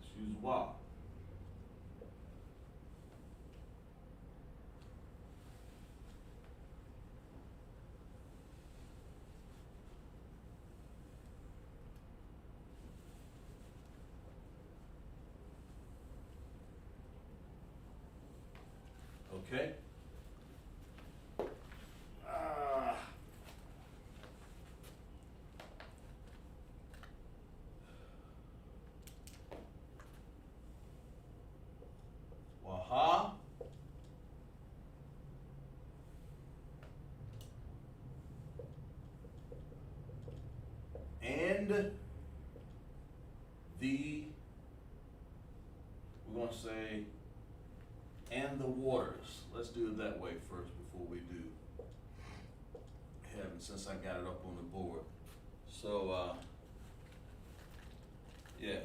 Let's use wa. Okay? Waha. And we're going to say, and the waters. Let's do it that way first before we do heaven, since I got it up on the board. So, yeah.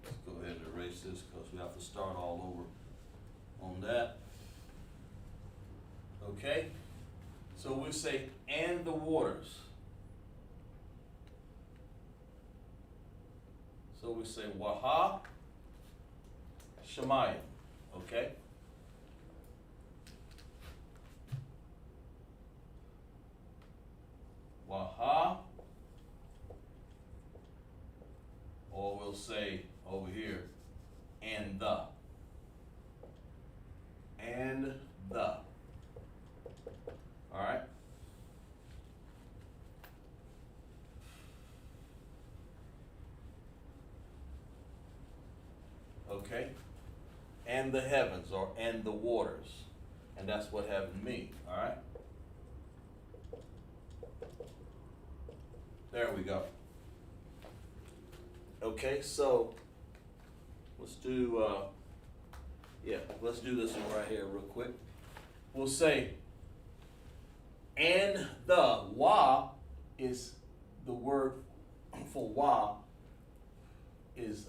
Let's go ahead and erase this because we have to start all over on that. Okay? So we say, and the waters. So we say Waha Shemayim, okay? Waha, or we'll say over here, and the. And the. All right? Okay? And the heavens, or and the waters. And that's what heaven means, all right? There we go. Okay, so let's do, let's do this one right here real quick. We'll say, and the, wa is the word for wa is,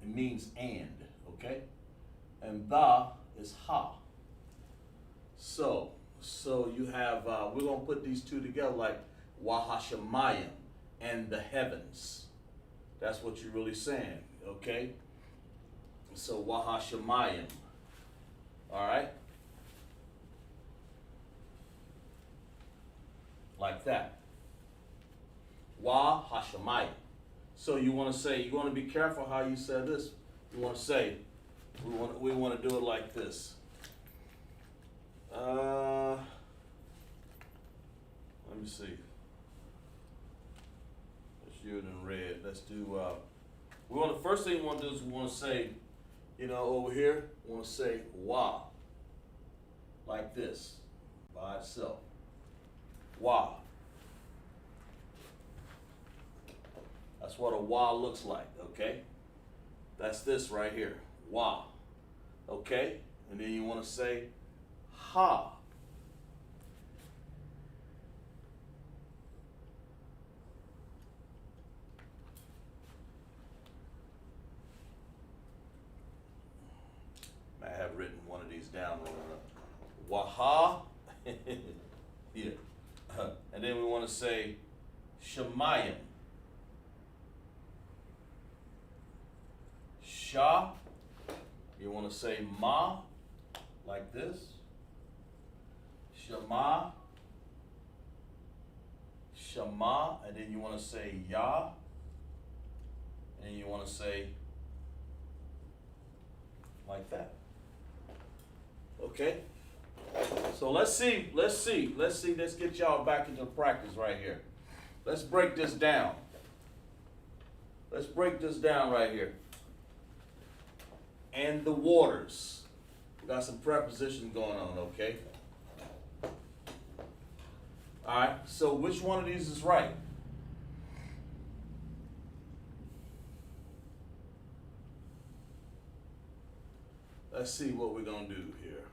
it means and, okay? And the is ha. So you have, we're going to put these two together like Wahashamayim and the heavens. That's what you're really saying, okay? So Wahashamayim, all right? Like that. Wahashamayim. So you want to say, you want to be careful how you say this. You want to say, we want to do it like this. Let me see. Let's do it in red. Let's do, the first thing we want to do is we want to say, over here, we want to say wa. Like this, by itself. Wa. That's what a wa looks like, okay? That's this right here, wa. Okay? And then you want to say ha. I have written one of these down. Waha. Yeah. And then we want to say Shemayim. Sha. You want to say ma, like this. Shema. Shema. And then you want to say ya. And then you want to say like that. Okay? So let's get y'all back into practice right here. Let's break this down. Let's break this down right here. And the waters. We got some prepositions going on, okay? Alright, so which one of these is right? Let's see what we're going to do here.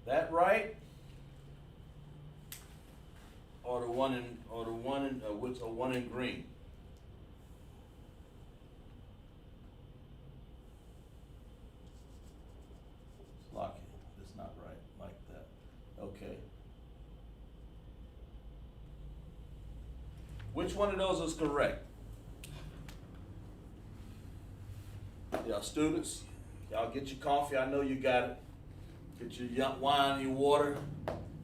That right? Or the one in green? It's lucky. It's not right like that. Okay. Which one of those is correct? Y'all students, y'all get your coffee. I know you got it. Get your wine, your water.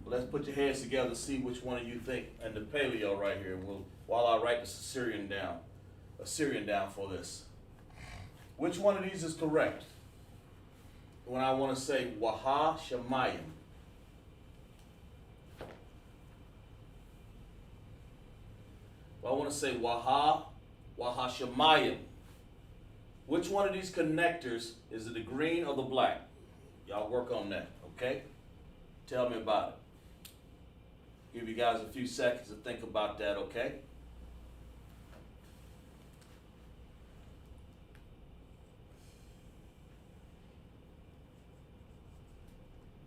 Let's put your heads together and see which one of you think. And the paleo right here, while I write the Assyrian down for this. Which one of these is correct? When I want to say Waha Shemayim. I want to say Waha Shemayim. Which one of these connectors is it, the green or the black? Y'all work on that, okay? Tell me about it. Give you guys a few seconds to think about that, okay?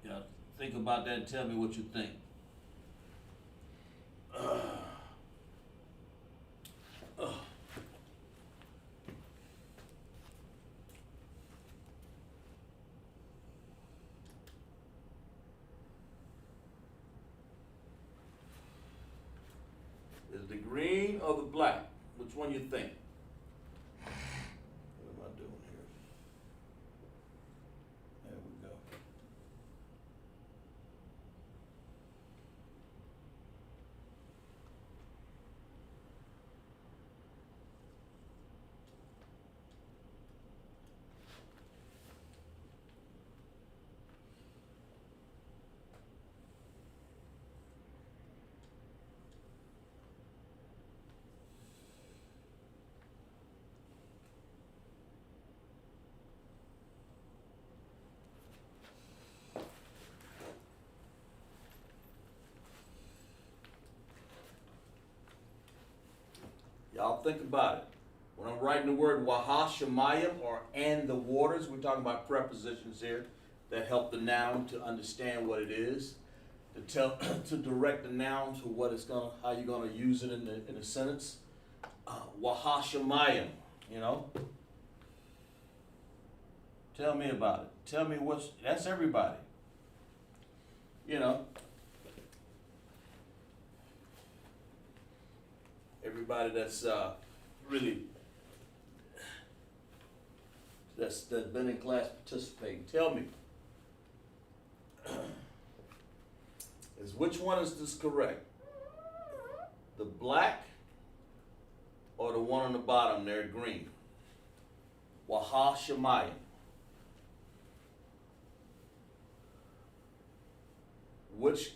Yeah, think about that and tell me what you think. Is the green or the black? Which one you think? What am I doing here? There we go. Y'all think about it. When I'm writing the word Waha Shemayim or and the waters, we're talking about prepositions here that help the noun to understand what it is, to direct the noun to what it's gonna, how you're gonna use it in a sentence. Waha Shemayim, you know. Tell me about it. Tell me that's everybody. You know. Everybody that's really that's been in class participating. Tell me, which one is this correct? The black or the one on the bottom there, green? Waha Shemayim. Which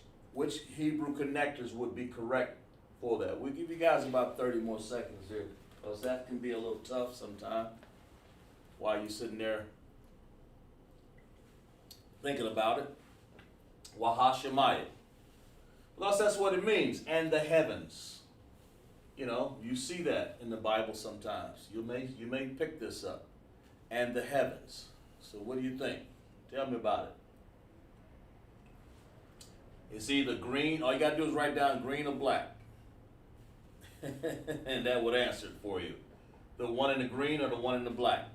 Hebrew connectors would be correct for that? We'll give you guys about 30 more seconds here, because that can be a little tough sometimes while you're sitting there thinking about it. Waha Shemayim. Plus, that's what it means. And the heavens. You know, you see that in the Bible sometimes. You may pick this up. And the heavens. So what do you think? Tell me about it. It's either green, all you got to do is write down green or black. And that would answer it for you. The one in the green or the one in the black.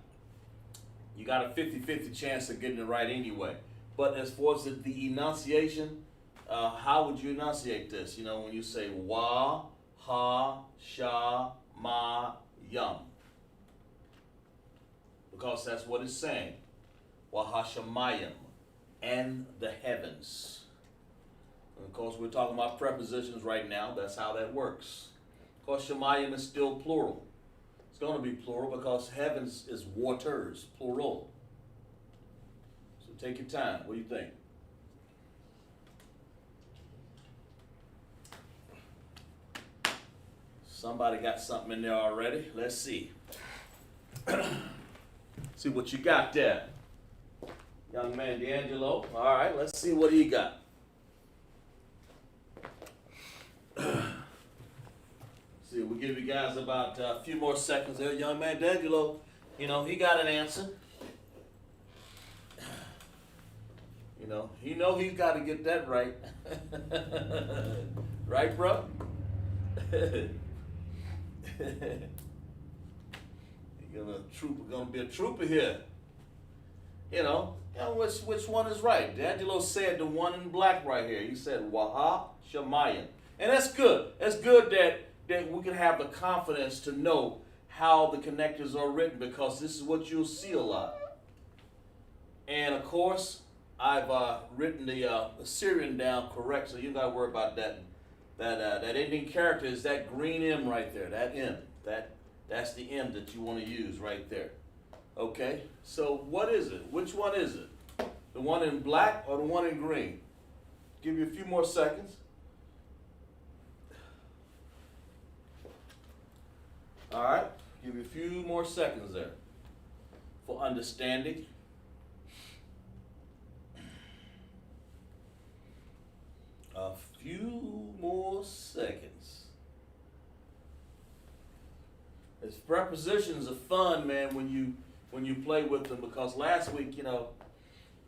You got a 50-50 chance of getting it right anyway. But as far as the enunciation, how would you enunciate this? You know, when you say wa, ha, sha, ma, yum. Because that's what it's saying. Waha Shemayim, and the heavens. And of course, we're talking about prepositions right now. That's how that works. Of course, Shemayim is still plural. It's going to be plural because heavens is waters, plural. So take your time. What do you think? Somebody got something in there already. Let's see. See what you got there. Young man D'Angelo. All right, let's see what he got. See, we'll give you guys about a few more seconds there. Young man D'Angelo, he got an answer. He's got to get that right. Right, bro? Gonna be a trooper here. Which one is right? D'Angelo said the one in black right here. He said Waha Shemayan. And that's good. That's good that we can have the confidence to know how the connectors are written, because this is what you'll see a lot. And of course, I've written the Assyrian down correct, so you gotta worry about that. That ending character is that green M right there. That M. That's the M that you want to use right there. Okay. So what is it? Which one is it? The one in black or the one in green? Give you a few more seconds. All right. Give you a few more seconds there for understanding. A few more seconds. It's prepositions are fun, man, when you play with them, because last week,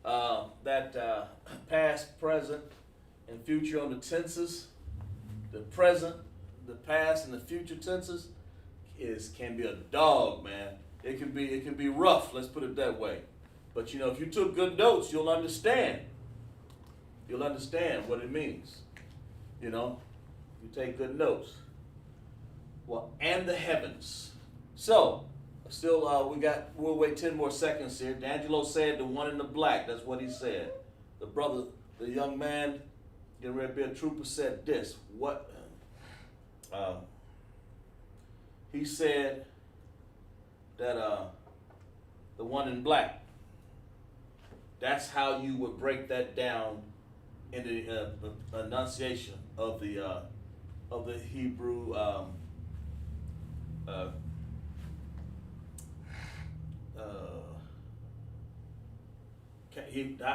that past, present, and future on the tenses, the present, the past, and the future tenses can be a dog, man. It can be rough. Let's put it that way. But if you took good notes, you'll understand. You'll understand what it means. You take good notes. Well, and the heavens. So, still, we'll wait 10 more seconds here. D'Angelo said the one in the black. That's what he said. The young man, getting ready to be a trooper, said this. What? He said that the one in black. That's how you would break that down in the enunciation of the Hebrew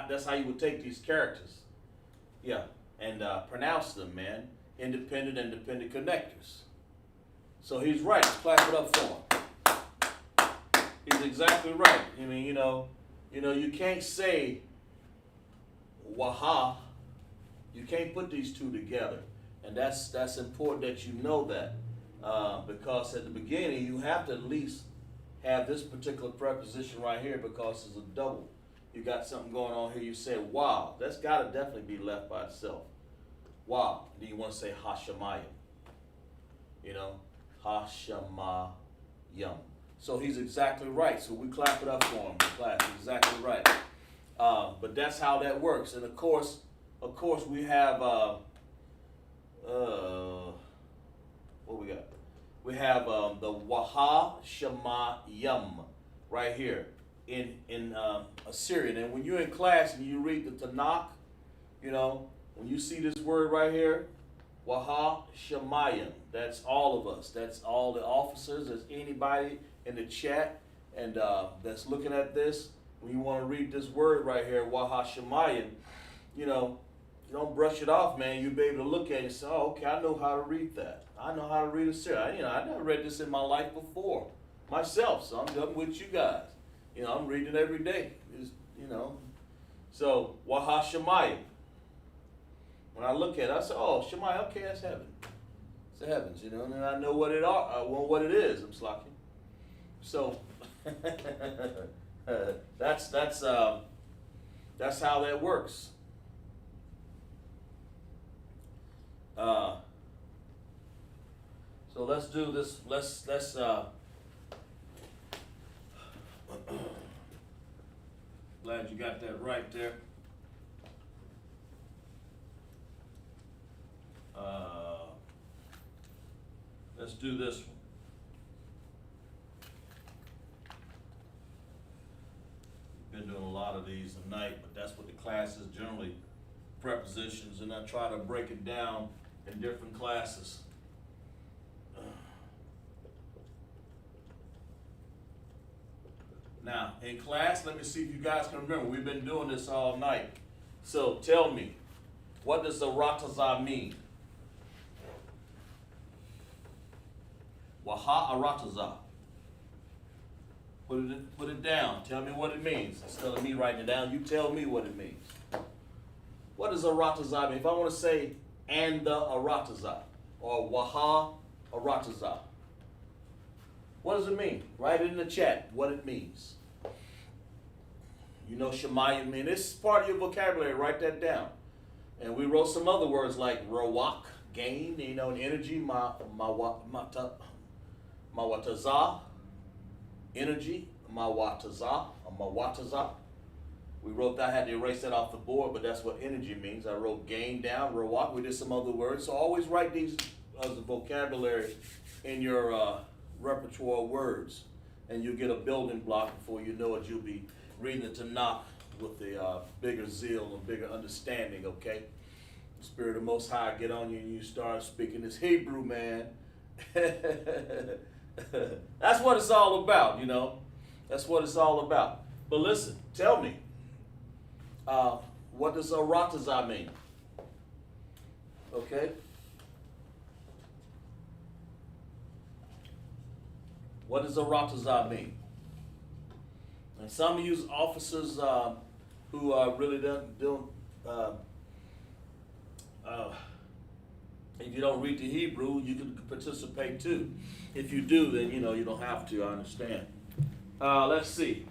that's how you would take these characters, and pronounce them, man. Independent and dependent connectors. So he's right. Clap it up for him. He's exactly right. You can't say Waha. You can't put these two together, and that's important that you know that, because at the beginning you have to at least have this particular preposition right here, because it's a double. You got something going on here. You say wow. That's got to definitely be left by itself. Wow. Then you want to say Hashemayim. Hashemayim. So he's exactly right. So we clap it up for him. Clap. He's exactly right. But that's how that works. And of course, we have what we got? We have the Waha Shemayim right here in Assyrian. And when you're in class and you read the Tanakh, when you see this word right here, Waha Shemayim, that's all of us. That's all the officers. There's anybody in the chat and that's looking at this. When you want to read this word right here, Waha Shemayim, you don't brush it off, man. You'll be able to look at it and say, oh, okay, I know how to read that. I know how to read Assyrian. I never read this in my life before myself, so I'm with you guys. I'm reading it every day. So Waha Shemayim. When I look at it, I say, oh, Shemayim, okay, that's heaven. It's the heavens, and then I know what it is. I'm slacking. So that's how that works. So let's do this. Let's glad you got that right there. Let's do this one. lot of these tonight, but that's what the class is generally, prepositions, and I try to break it down in different classes. Now, in class, let me see if you guys can remember. We've been doing this all night. So tell me, what does arataza mean? Waha arataza. Put it down. Tell me what it means. Instead of me writing it down, you tell me what it means. What does arataza mean? If I want to say and the arataza or waha arataza, what does it mean? Write it in the chat what it means. You know Shemaya mean. This is part of your vocabulary. Write that down. And we wrote some other words like rawak, gain, you know, and energy, mawataza, energy, mawataza. We wrote that, I had to erase that off the board, but that's what energy means. I wrote gain down, rawak. We did some other words. So always write these as a vocabulary in your repertoire of words, and you'll get a building block. Before you know it, you'll be reading the Tanakh with the bigger zeal and bigger understanding, okay? The Spirit of the Most High get on you and you start speaking this Hebrew, man. That's what it's all about, you know? That's what it's all about. But listen, tell me, what does arataza mean? Okay? What does arataza mean? And some of you officers who really don't if you don't read the Hebrew, you can participate too. If you do, then you know you don't have to. I understand. Let's see.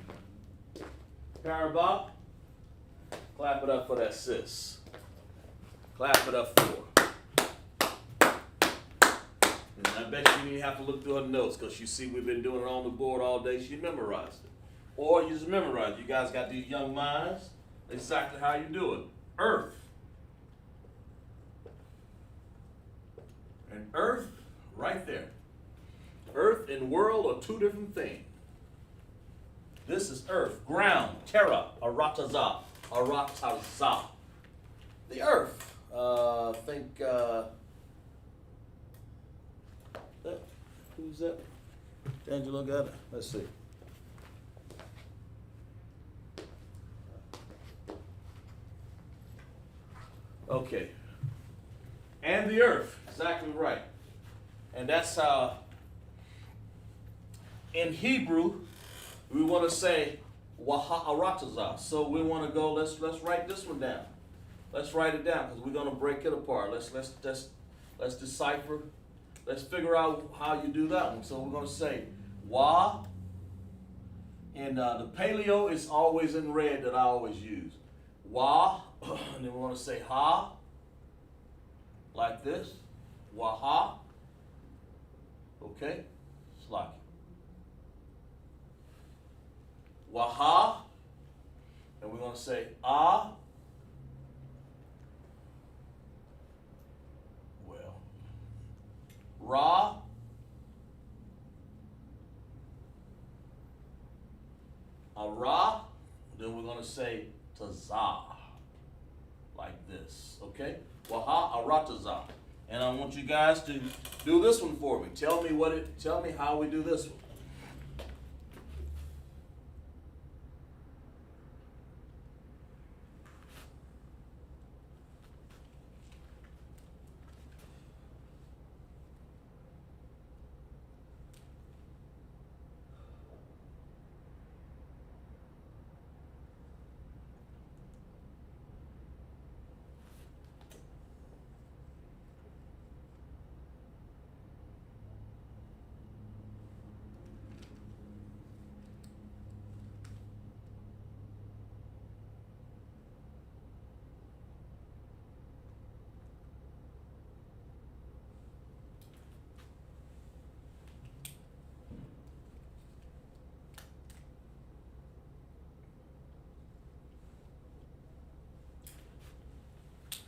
Parabah, clap it up for that sis. Clap it up for her. And I bet you didn't have to look through her notes because you see we've been doing it on the board all day. She memorized it. Or you just memorize it. You guys got these young minds. Exactly how you do it. Earth. And earth, right there. Earth and world are two different things. This is earth. Ground. Terra. Arataza. Arataza. The earth. Who's that? Angelo got it? Let's see. Okay. And the earth. Exactly right. And that's how, in Hebrew, we want to say waha-arataza. So we want to go, let's write this one down. Let's write it down because we're going to break it apart. Let's decipher. Let's figure out how you do that one. So we're going to say wa, and the paleo is always in red that I always use. Wa, and then we want to say ha, like this. Waha. Okay? It's like waha. And we're going to say ah. Well. Ra. Ara. Then we're going to say tazah. Like this. Okay? Waha arataza. And I want you guys to do this one for me. Tell me how we do this one.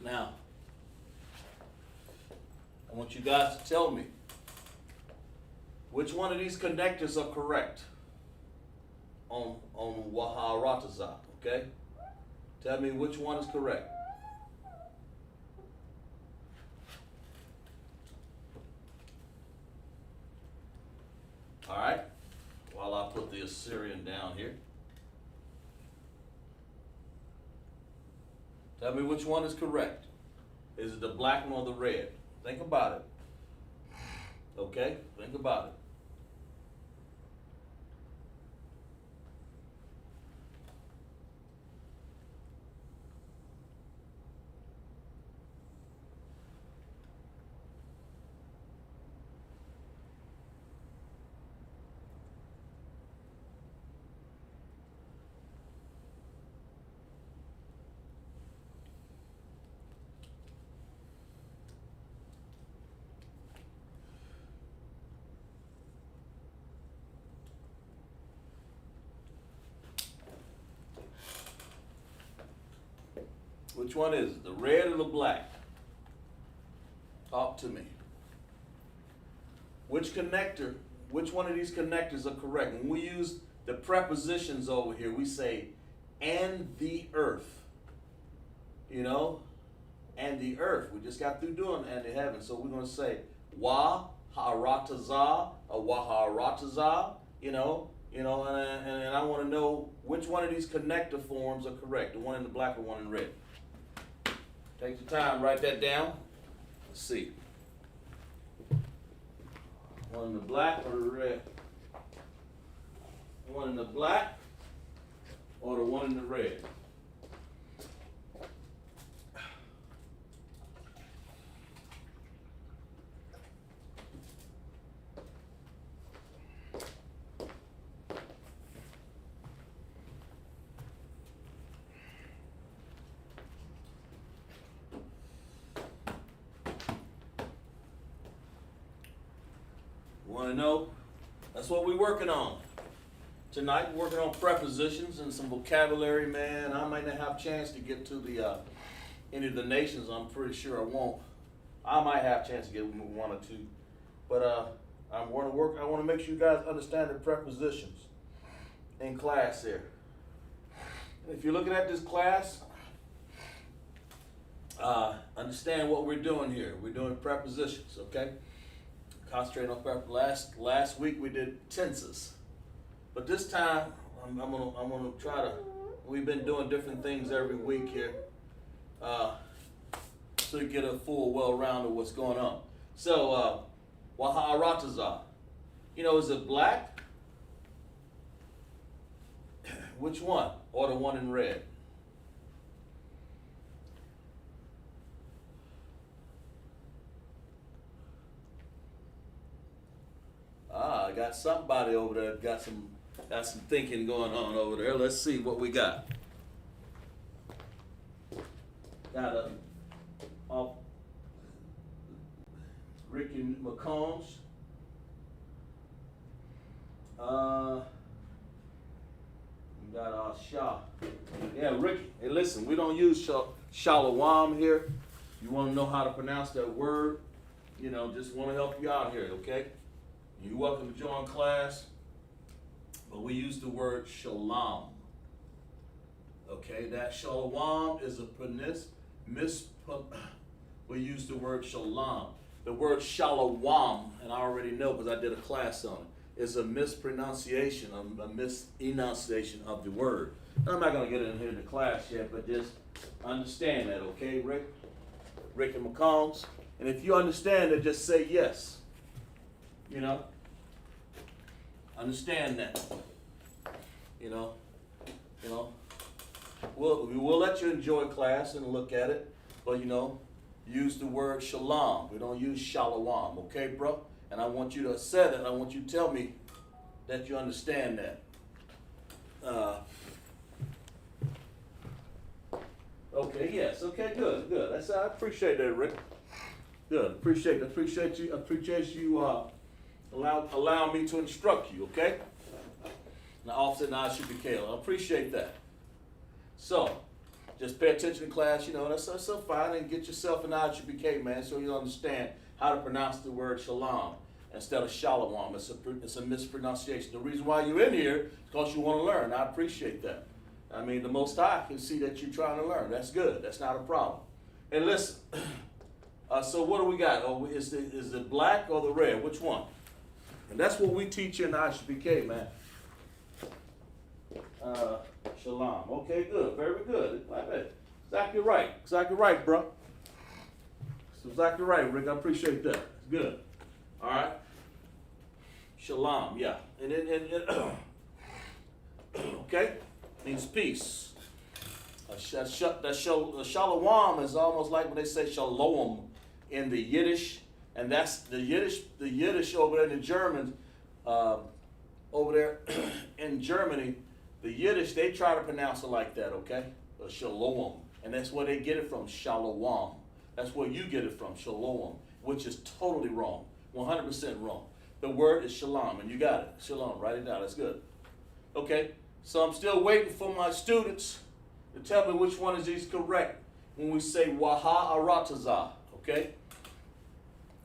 Now, I want you guys to tell me which one of these connectors are correct. Waharataza, okay? Tell me which one is correct. All right, while I put the Assyrian down here. Tell me which one is correct. Is it the black one or the red? Think about it. Okay, think about it. Which one is it, the red or the black? Talk to me. Which one of these connectors are correct? When we use the prepositions over here, we say, and the earth. You know, and the earth. We just got through doing and the heaven. So we're going to say, wa-harataza, or wa-harataza, and I want to know which one of these connector forms are correct, the one in the black or one in red. Take your time, write that down. Let's see. One in the black or the red? One in the black or the one in the red? Want to know? That's what we're working on. Tonight we're working on prepositions and some vocabulary, man. I might not have a chance to get to the any of the nations. I'm pretty sure I won't. I might have a chance to get one or two. But I'm going to work. I want to make sure you guys understand the prepositions in class here. And if you're looking at this class, understand what we're doing here. We're doing prepositions, okay? Concentrate on prepositions. Last week we did tenses, but this time I'm gonna try to. We've been doing different things every week here, so you get a full well-round of what's going on. So, waharataza, is it black? Which one? Or the one in red? I got somebody over there got some thinking going on over there. Let's see what we got. Got Ricky McCombs. We got Shah. Yeah, Ricky. Hey, listen, we don't use Shalawam here. You want to know how to pronounce that word? Just want to help you out here, okay? You're welcome to join class, but we use the word shalom. Okay, that shalom is we use the word shalom. The word shalom, and I already know because I did a class on it, is a mispronunciation, a misenunciation of the word. And I'm not going to get into the class yet, but just understand that, okay, Rick and McCombs? And if you understand it, just say yes. Understand that. We'll let you enjoy class and look at it, but use the word shalom. We don't use shalom, okay, bro? And I want you to say that. I want you to tell me that you understand that. Okay, yes, okay, good. I appreciate that, Rick. Good, appreciate you allow me to instruct you, okay? Now, Officer and ISUPK, I appreciate that. So, just pay attention in class, that's so fine, and get yourself an ISUPK, man, so you understand how to pronounce the word shalom. instead of Shalom. It's a mispronunciation. The reason why you're in here is because you want to learn. I appreciate that. I mean, the Most High can see that you're trying to learn. That's good. That's not a problem. And listen, so what do we got? Oh, is the black or the red? Which one? And that's what we teach in the ISUPK, man. Shalom. Okay, good. Very good. Exactly right. Exactly right, bro. That's exactly right, Rick. I appreciate that. It's good. All right. Shalom, yeah. And okay, means peace. Shalom is almost like when they say shalom in the Yiddish, and that's the Yiddish over there in the Germans, over there in Germany, the Yiddish, they try to pronounce it like that, okay? Shalom. And that's where they get it from, shalom. That's where you get it from, shalom, which is totally wrong, 100% wrong. The word is shalom, and you got it. Shalom, write it down, that's good. Okay, so I'm still waiting for my students to tell me which one is correct when we say waha arataza, okay?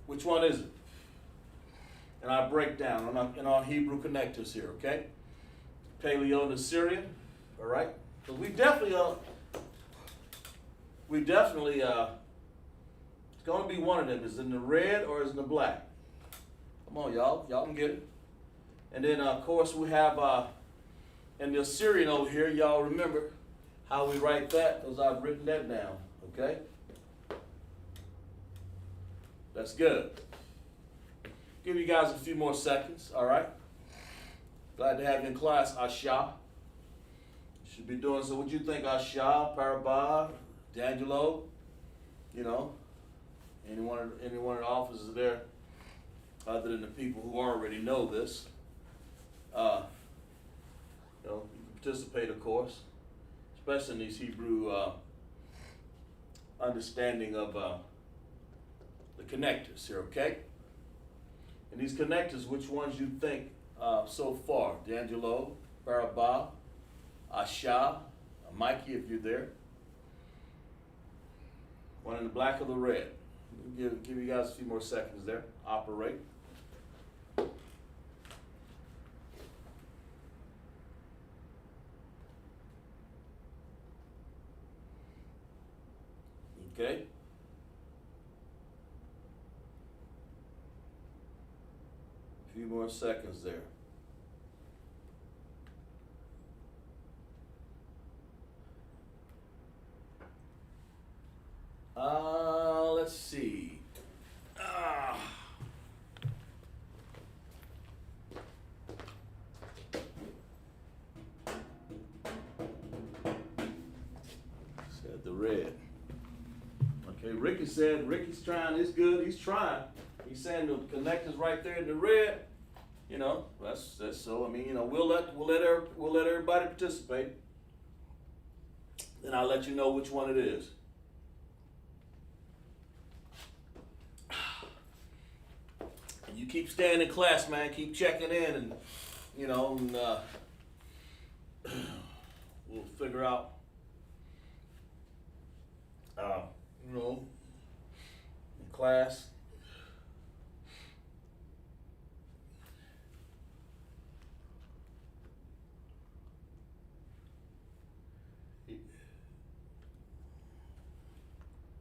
Which one is it? And I break down in our Hebrew connectors here, okay? Paleo and Assyrian, all right? So we definitely, it's going to be one of them. Is it in the red or is it in the black? Come on, y'all. Y'all can get it. And then, of course, we have in the Assyrian over here, y'all remember how we write that, because I've written that down, okay? That's good. Give you guys a few more seconds, all right? Glad to have you in class, Asha. Should be doing so. What you think, Asha, Parabah, D'Angelo? You know, any one of the officers there, other than the people who already know this. You know, you can participate, of course, especially in these Hebrew understanding of the connectors here, okay? And these connectors, which ones you think so far? D'Angelo, Barabah, Asha, Mikey, if you're there. One in the black or the red. Give you guys a few more seconds there. Operate. Okay. A few more seconds there. Let's see. Said the red. Okay, Ricky's trying, it's good, he's trying. He's saying the connector's right there in the red. You know, that's so, I mean, you know, we'll let everybody participate. Then I'll let you know which one it is. And you keep staying in class, man, keep checking in, and, you know, and, we'll figure out, you know, in class.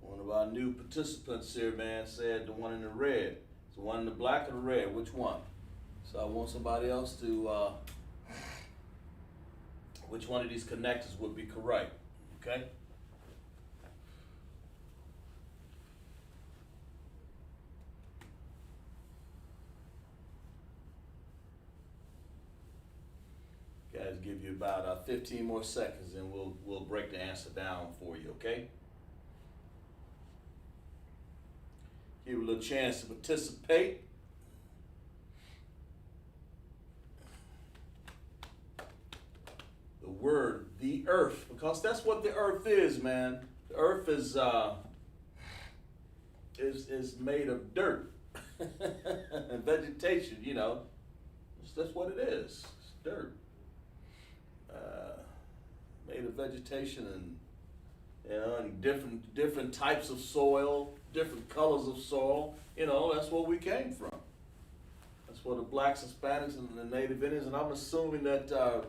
One of our new participants here, man, said the one in the red. It's the one in the black or the red, which one? So I want somebody else to, which one of these connectors would be correct, okay? Guys, give you about 15 more seconds and we'll break the answer down for you, okay? Give you a little chance to participate. The word, the earth, because that's what the earth is, man. The earth is made of dirt and vegetation, you know. That's what it is. It's dirt. Made of vegetation and, you know, and different types of soil, different colors of soil. You know, that's where we came from. for the blacks, Hispanics, and the Native Indians. And I'm assuming that,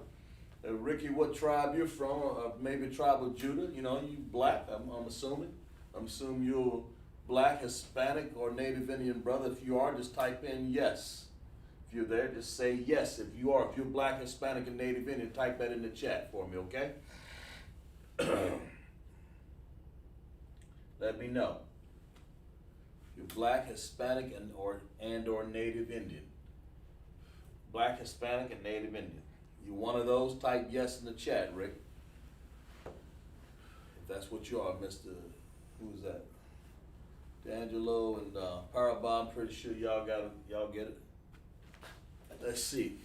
Ricky, what tribe you're from, maybe a tribe of Judah, you know, you black, I'm assuming. I'm assuming you're black, Hispanic, or Native Indian brother. If you are, just type in yes. If you're there, just say yes. If you're black, Hispanic, and Native Indian, type that in the chat for me, okay? Let me know. If you're black, Hispanic, and or Native Indian. Black, Hispanic, and Native Indian. You one of those, type yes in the chat, Rick. If that's what you are, Mr. Who's that? D'Angelo and Parabon, I'm pretty sure y'all get it. Let's see.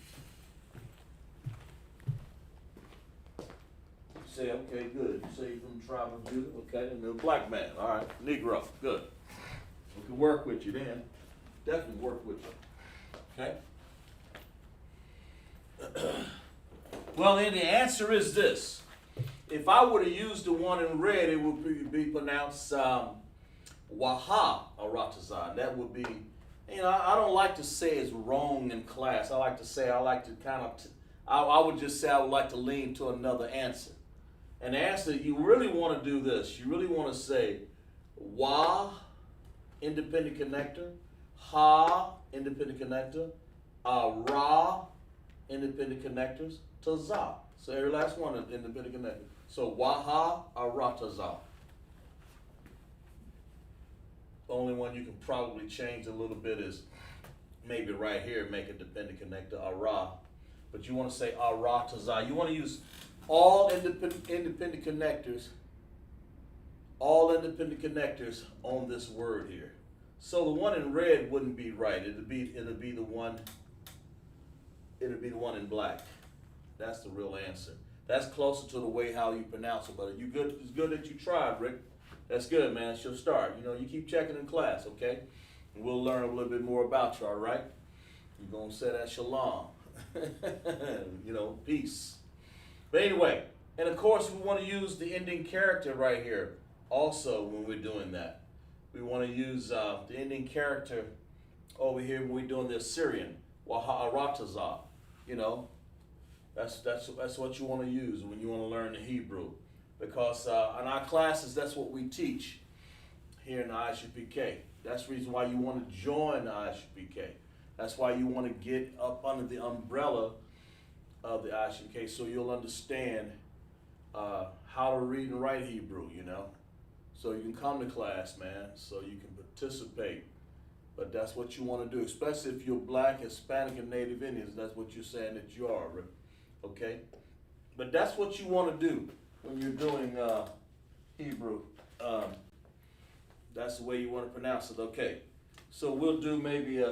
Say, okay, good. You say you're from the tribe of Judah, okay, and the black man, all right, Negro, good. We can work with you then. Definitely work with you, okay? Well, then the answer is this. If I were to use the one in red, it would be pronounced Waha Aratazan. That would be, you know, I don't like to say it's wrong in class. I like to I would just say I would like to lean to another answer. And the answer, you really want to do this. You really want to say Wa, independent connector, Ha, independent connector, Ra, independent connectors, Taza. So every last one is independent connector. So Waha Arataza. The only one you can probably change a little bit is maybe right here, make a dependent connector, Ara. But you want to say Arataza. You want to use all independent connectors, on this word here. So the one in red wouldn't be right. It'd be the one in black. That's the real answer. That's closer to the way how you pronounce it, but you good. It's good that you tried, Rick. That's good, man. It's your start. You know, you keep checking in class, okay? And we'll learn a little bit more about you, all right? You're gonna say that shalom. You know, peace. But anyway, and of course we want to use the ending character right here also when we're doing that. We want to use the ending character over here when we're doing the Assyrian, Waharatazah. You know, that's what you want to use when you want to learn the Hebrew. Because in our classes, that's what we teach here in the ISUPK. That's the reason why you want to join the ISUPK. That's why you want to get up under the umbrella of the ISUPK so you'll understand how to read and write Hebrew, you know. So you can come to class, man, so you can participate. But that's what you want to do, especially if you're black, Hispanic, and Native Indians. That's what you're saying that you are, okay? But that's what you want to do when you're doing Hebrew. That's the way you want to pronounce it, okay? So we'll do maybe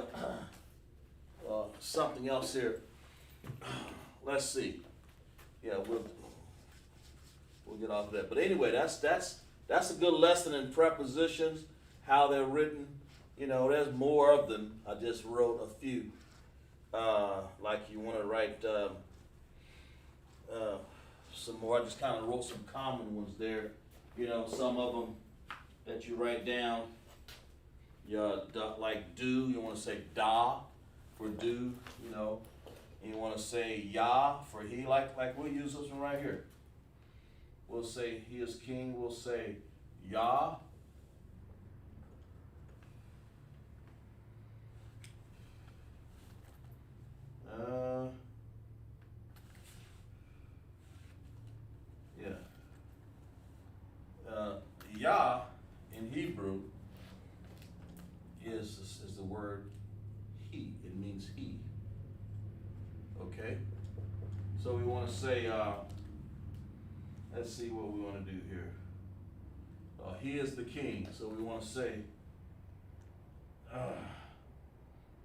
something else here. Let's see. Yeah, we'll get off of that. But anyway, that's a good lesson in prepositions, how they're written. You know, there's more of them. I just wrote a few. Like you want to write some more. I just kind of wrote some common ones there. You know, some of them that you write down. Like do, you want to say da for do, you know. And you want to say Yah for he, like we'll use this one right here. We'll say he is king, we'll say Yah. Yah in Hebrew is the word he. It means he. Okay? So we want to say, let's see what we want to do here. He is the king. So we want to say,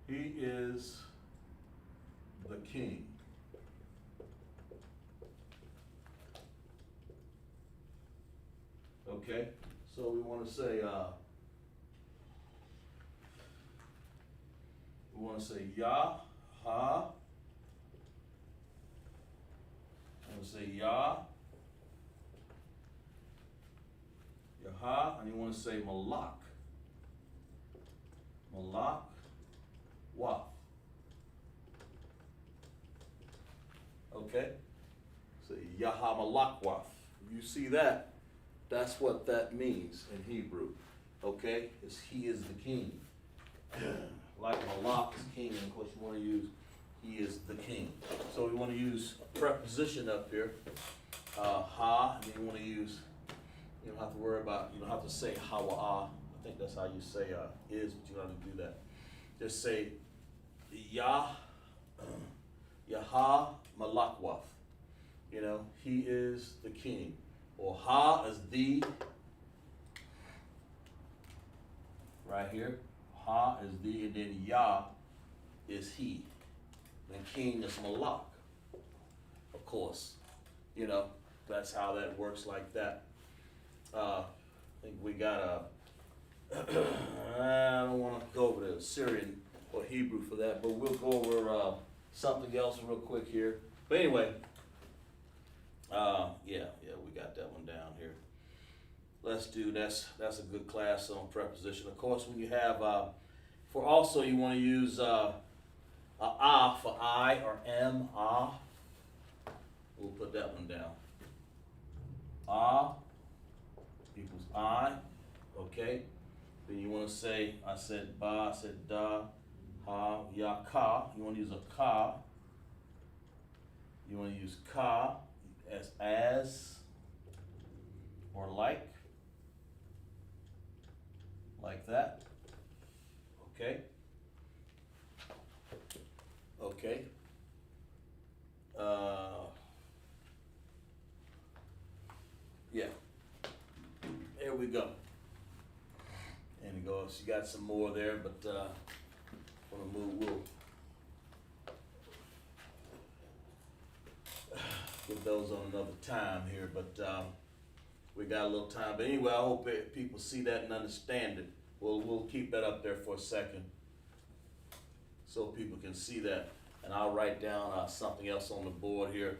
he is the king. Okay? So we want to say, Yah, Ha. I'm going to say Yah, Yah, and you want to say Malak. Malak, Waf. Okay? So Yahamalakwath. You see that? That's what that means in Hebrew. Okay? It's he is the king. Like Malak is king, and of course you want to use he is the king. So we want to use preposition up here. Ha, and then you want to use, you don't have to worry about, you don't have to say hawa'ah. I think that's how you say is, but you don't have to do that. Just say Yaha Malakwath. You know, he is the king. Or Ha is the, right here. Ha is the, and then Yah is he. And king is Malak. Of course. You know, that's how that works like that. I think we got I don't want to go over the Syrian or Hebrew for that, but we'll go over something else real quick here. But anyway, yeah, we got that one down here. Let's do, that's a good class on preposition. Of course, when you have, for also you want to use for I or am, we'll put that one down. Equals I, okay? Then you want to say, I said ba, I said da, ha, ya, ka. You want to use a ka. You want to use ka as or like that. Okay. Okay. Yeah. There we go. And it goes. You got some more there, but we'll get those on another time here. But we got a little time. But anyway, I hope people see that and understand it. We'll keep that up there for a second, so people can see that. And I'll write down something else on the board here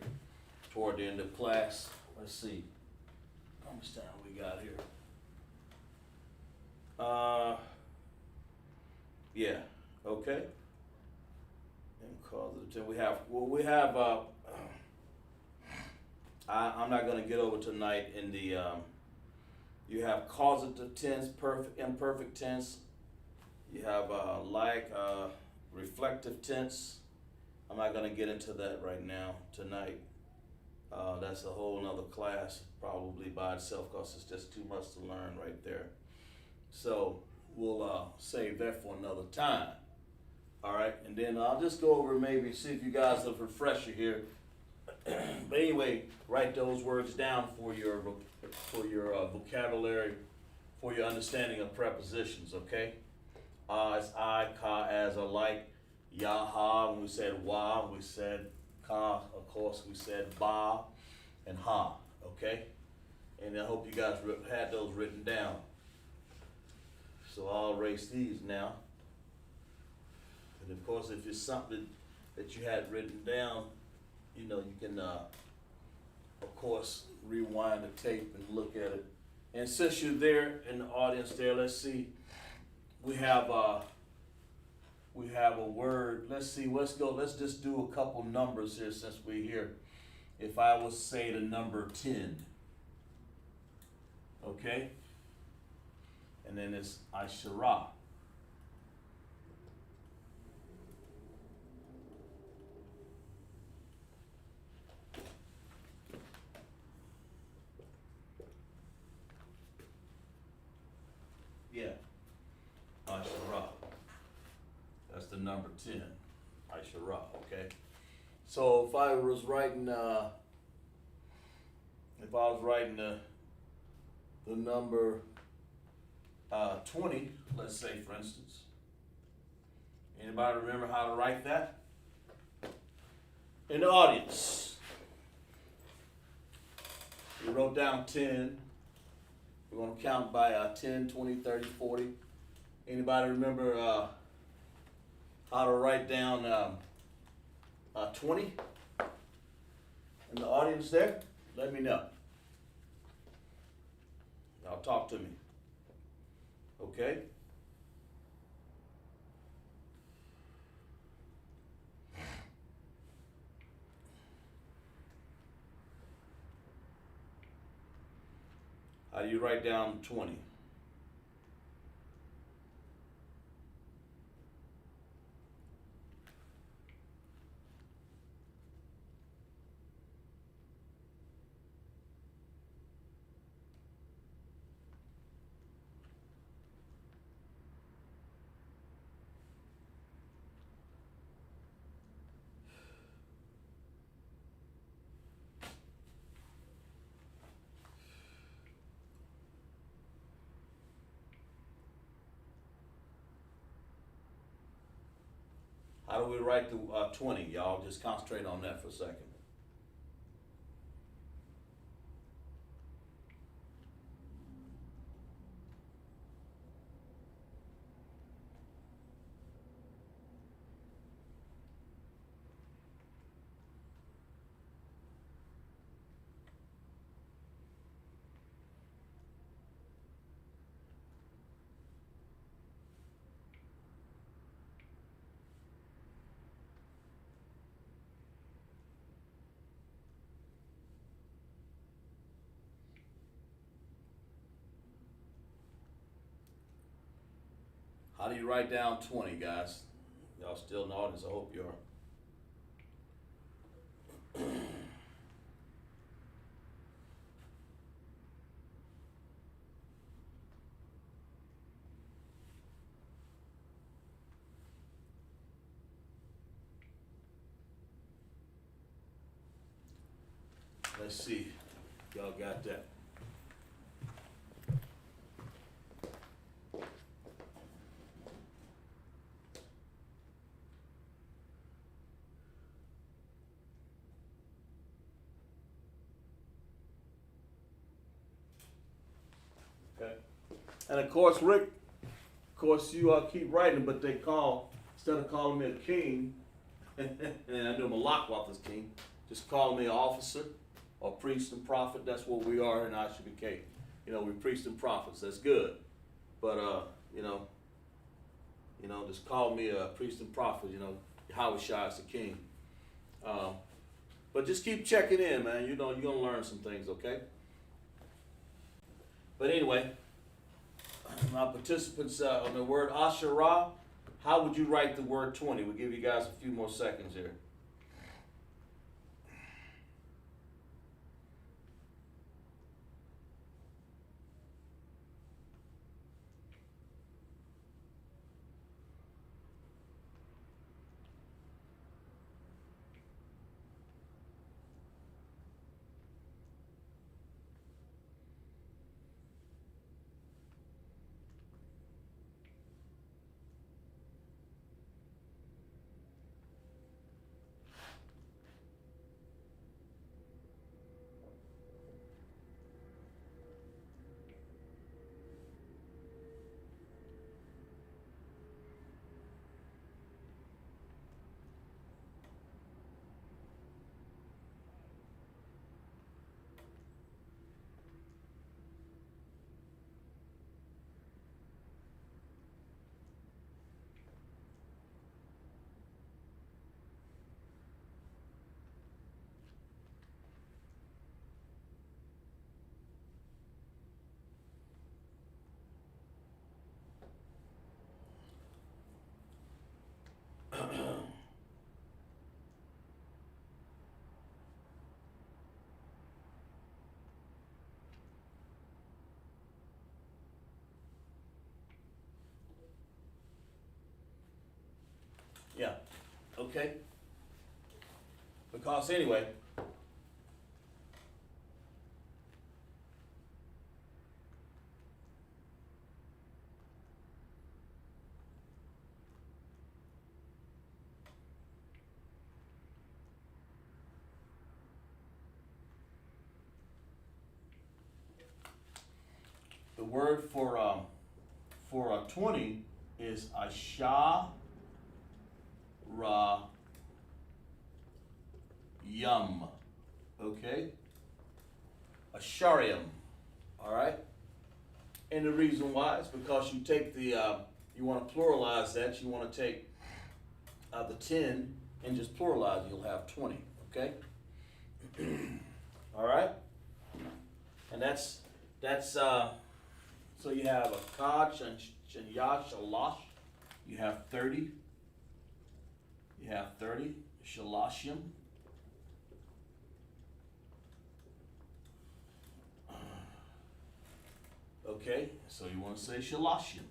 toward the end of class. Let's see. How much time we got here? Yeah, okay. And cause of the 10. We have I'm not gonna get over tonight in the you have causative tense, perfect, imperfect tense. You have reflective tense. I'm not gonna get into that right now tonight. That's a whole nother class probably by itself, because it's just too much to learn right there. So we'll save that for another time. All right, and then I'll just go over maybe see if you guys have a refresher here. But anyway, write those words down for your vocabulary, for your understanding of prepositions. Okay, it's I, ka, as, or like. Yaha, when we said wa, we said ka, of course we said ba and ha, okay? And I hope you guys had those written down. So I'll erase these now. And of course, if it's something that you had written down, you know, you can, of course, rewind the tape and look at it. And since you're there in the audience there, let's see, we have a word. Let's see, let's just do a couple numbers here since we're here. If I was say the number 10, okay? And then it's Ashara. Yeah, Ashara. That's the number 10, Ashara, okay? So if I was writing, the number 20, let's say for instance, anybody remember how to write that? In the audience, you wrote down 10. We're gonna count by 10, 20, 30, 40. Anybody remember how to write down 20 in the audience there? Let me know. Y'all talk to me. Okay? How do you write down 20? How do we write the 20? Y'all just concentrate on that for a second. How do you write down 20, guys? Y'all still in the audience, I hope you are. Let's see. Y'all got that. Okay. And of course, Rick, of course, you keep writing, but they instead of calling me a king, and I do him a lockwoth as king, just call me an officer or priest and prophet. That's what we are in ISUPK. You know, we're priests and prophets. That's good. But, just call me a priest and prophet, Yahweh Shai is the king. But just keep checking in, man. You're going to learn some things, okay? But anyway, my participants on the word Asherah, how would you write the word 20? We'll give you guys a few more seconds here. Yeah, okay. Because anyway, the word for 20 is Asha Ra Yum. Okay? Asharium. Alright? And the reason why is because you take the you want to pluralize that, you want to take the 10 and just pluralize, you'll have 20. Okay? Alright? And that's That's so you have a Kad, Shanya, Shalash. You have 30. You have 30. Shalashim. Okay, so you want to say Shalashim.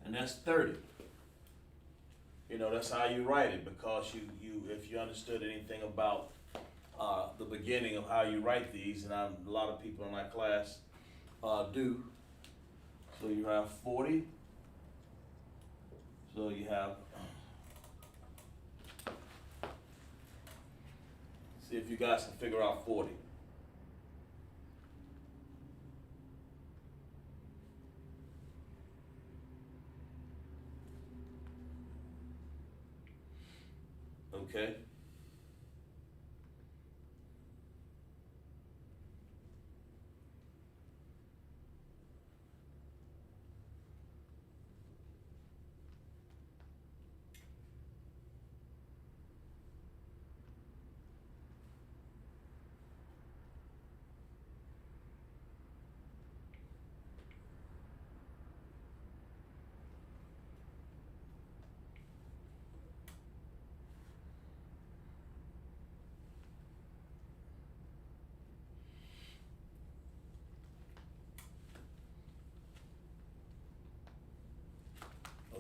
And that's 30. You know, that's how you write it, because you if you understood anything about the beginning of how you write these, and a lot of people in my class do. So you have 40. So you have, see if you guys can figure out 40. Okay.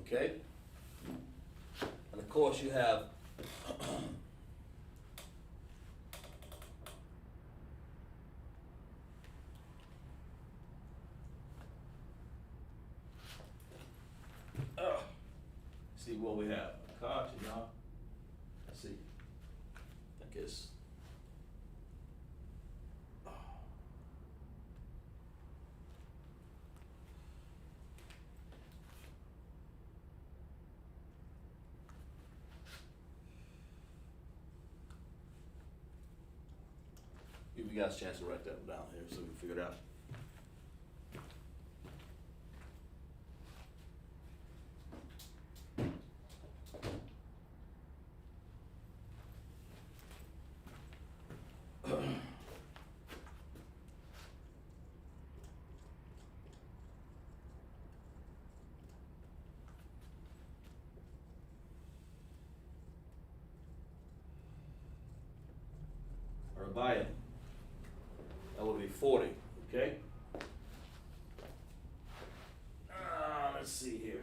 Okay. And of course you have see what we have. Kad, Shanya. Let's see. I guess. Give you guys a chance to write that down here so we can figure it out. Rabayim. That would be 40, okay? Let's see here.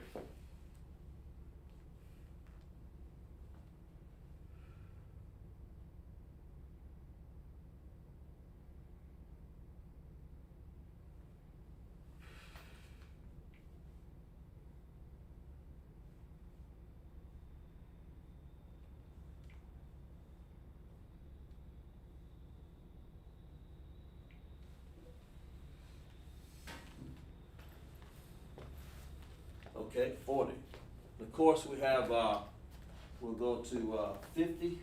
Okay, 40. Of course, we have, we'll go to 50.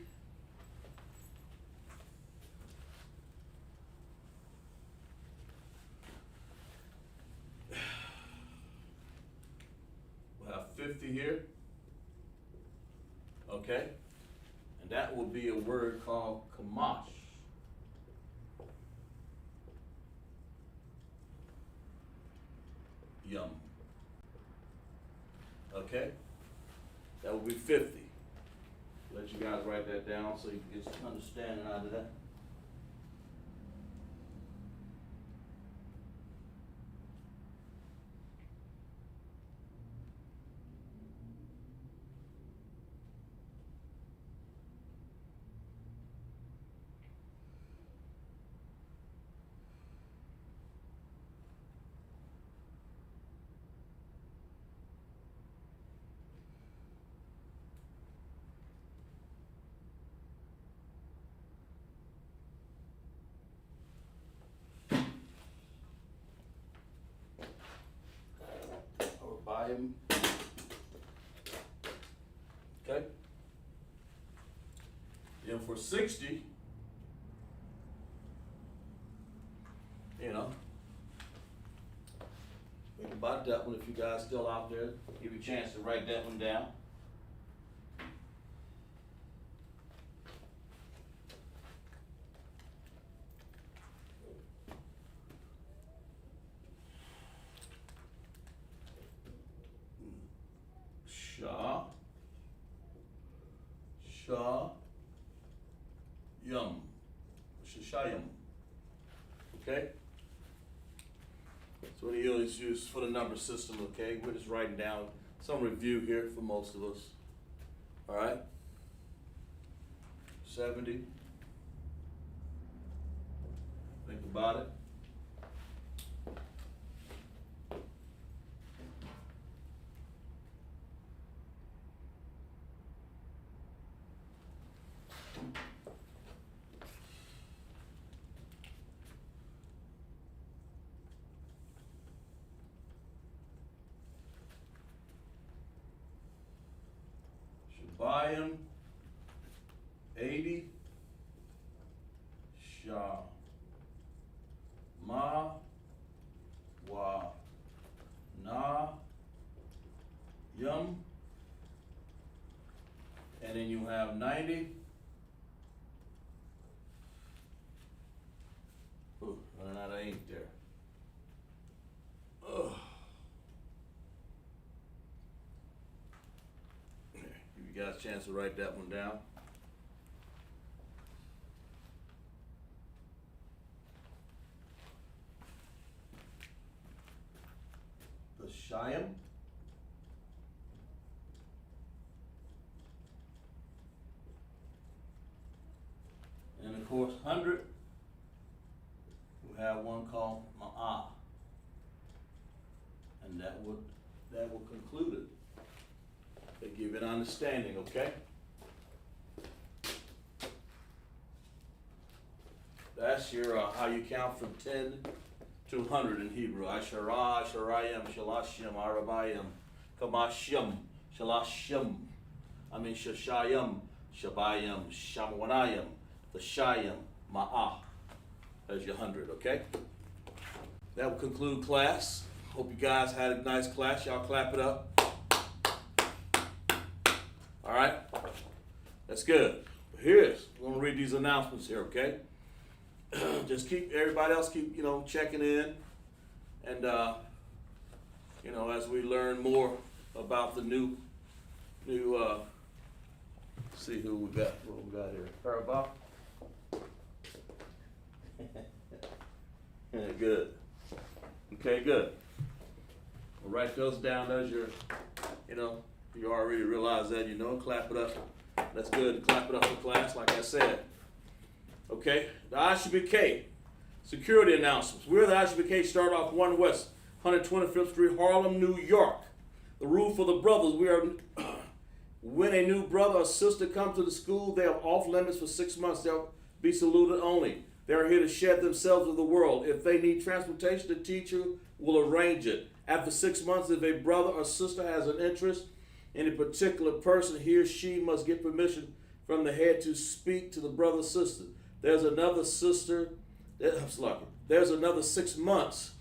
We'll have 50 here. Okay? And that will be a word called Kamash. Yum. Okay? That will be 50. Let you guys write that down so you can get some understanding out of that. Okay? Then for 60, you know, think about that one if you guys still out there. Give you a chance to write that one down. Shashayim. Okay? So the E is used for the number system, okay? We're just writing down some review here for most of us. All right? 70. Think about it. Shabayim, 80, Shah, Ma, Wa, Na, Yum, and then you have 90. Ooh, running out of ink there. Ugh. Give you guys a chance to write that one down. The Shayim. And of course, 100, we have one called Ma'ah. And that will conclude it. They give it understanding, okay? That's your how you count from 10 to 100 in Hebrew. Asherah, Asherayim, Shalashim, Arabayim, Kamashim, Shalashim. Shashayim, Shabayim, Shamwanayim, the Shayim, Ma'ah. There's your 100, okay? That will conclude class. Hope you guys had a nice class. Y'all clap it up. All right? That's good. We're going to read these announcements here, okay? Just everybody else keep, checking in. And, as we learn more about the new, see who we got, what we got here. Parabah? Yeah, good. Okay, good. We'll write those down as your, you already realize that, clap it up. That's good. Clap it up for class, like I said. Okay, the ISUPK security announcements. We're the ISUPK, start off 1 West, 125th Street, Harlem, New York. The rule for the brothers, we are, when a new brother or sister comes to the school, they are off limits for 6 months. They'll be saluted only. They are here to shed themselves with the world. If they need transportation, the teacher will arrange it. After 6 months, if a brother or sister has an interest in a particular person, he or she must get permission from the head to speak to the brother or sister. There's another 6 months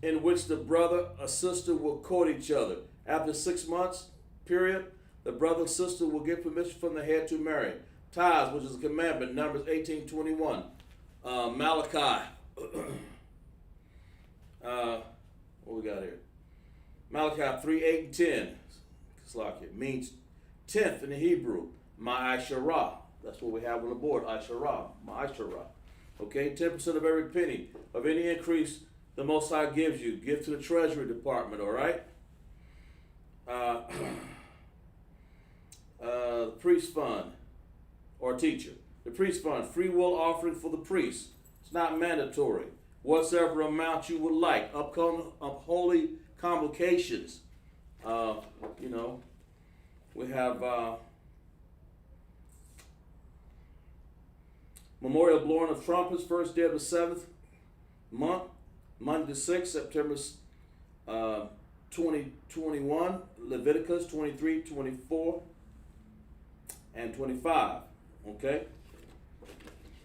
in which the brother or sister will court each other. After 6 months period, the brother or sister will get permission from the head to marry. Tithes, which is a commandment, Numbers 18:21. Malachi. What we got here? Malachi 3:8-10. It means 10th in the Hebrew. Ma'asharah. That's what we have on the board. Asherah. Ma'asharah. Okay, 10% of every penny of any increase the Most High gives you. Give to the Treasury Department, all right? The priest fund or teacher. The priest fund, free will offering for the priest. It's not mandatory. Whatsoever amount you would like. Holy convocations. We have memorial blowing of trumpets, first day of the 7th month, Monday the 6th, September 2021, Leviticus 23, 24, and 25. Okay?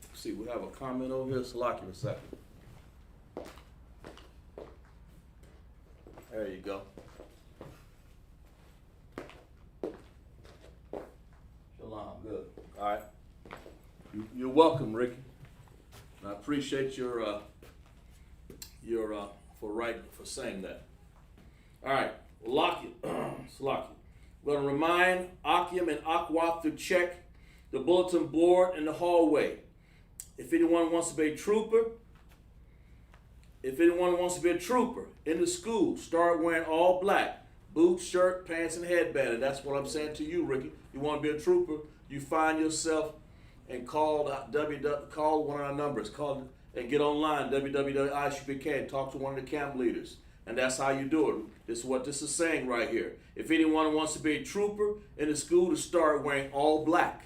Let's see, we have a comment over here. Salaki a second. There you go. Shalom, good. All right. You're welcome, Ricky. I appreciate your for saying that. All right, Salaki. We're going to remind Akim and Akwath to check the bulletin board in the hallway. If if anyone wants to be a trooper, in the school, start wearing all black. Boots, shirt, pants, and headband. And that's what I'm saying to you, Ricky. You want to be a trooper, you find yourself and call one of our numbers. Call and get online, www.ISUPK, and talk to one of the camp leaders. And that's how you do it. This is what this is saying right here. If anyone wants to be a trooper in the school, to start wearing all black.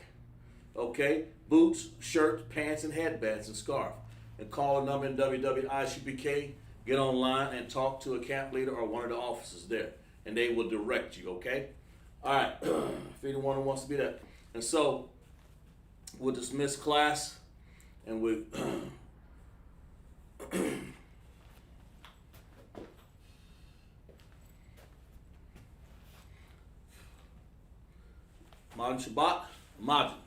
Okay? Boots, shirts, pants, and headbands and scarf. And call a number in www.ISUPK, get online and talk to a camp leader or one of the officers there. And they will direct you, okay? All right, if anyone wants to be that. And so, we'll dismiss class and we Modern Shabbat, Imagine.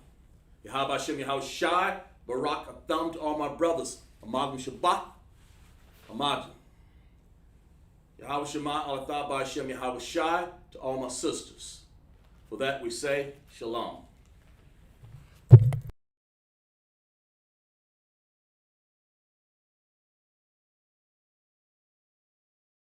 Yahweh Hashem Yahweh Shai, Barak Atham to all my brothers. Imagine Shabbat, Imagine. Yahweh Shema Alathah Hashem Yahweh Shai to all my sisters. For that we say, Shalom.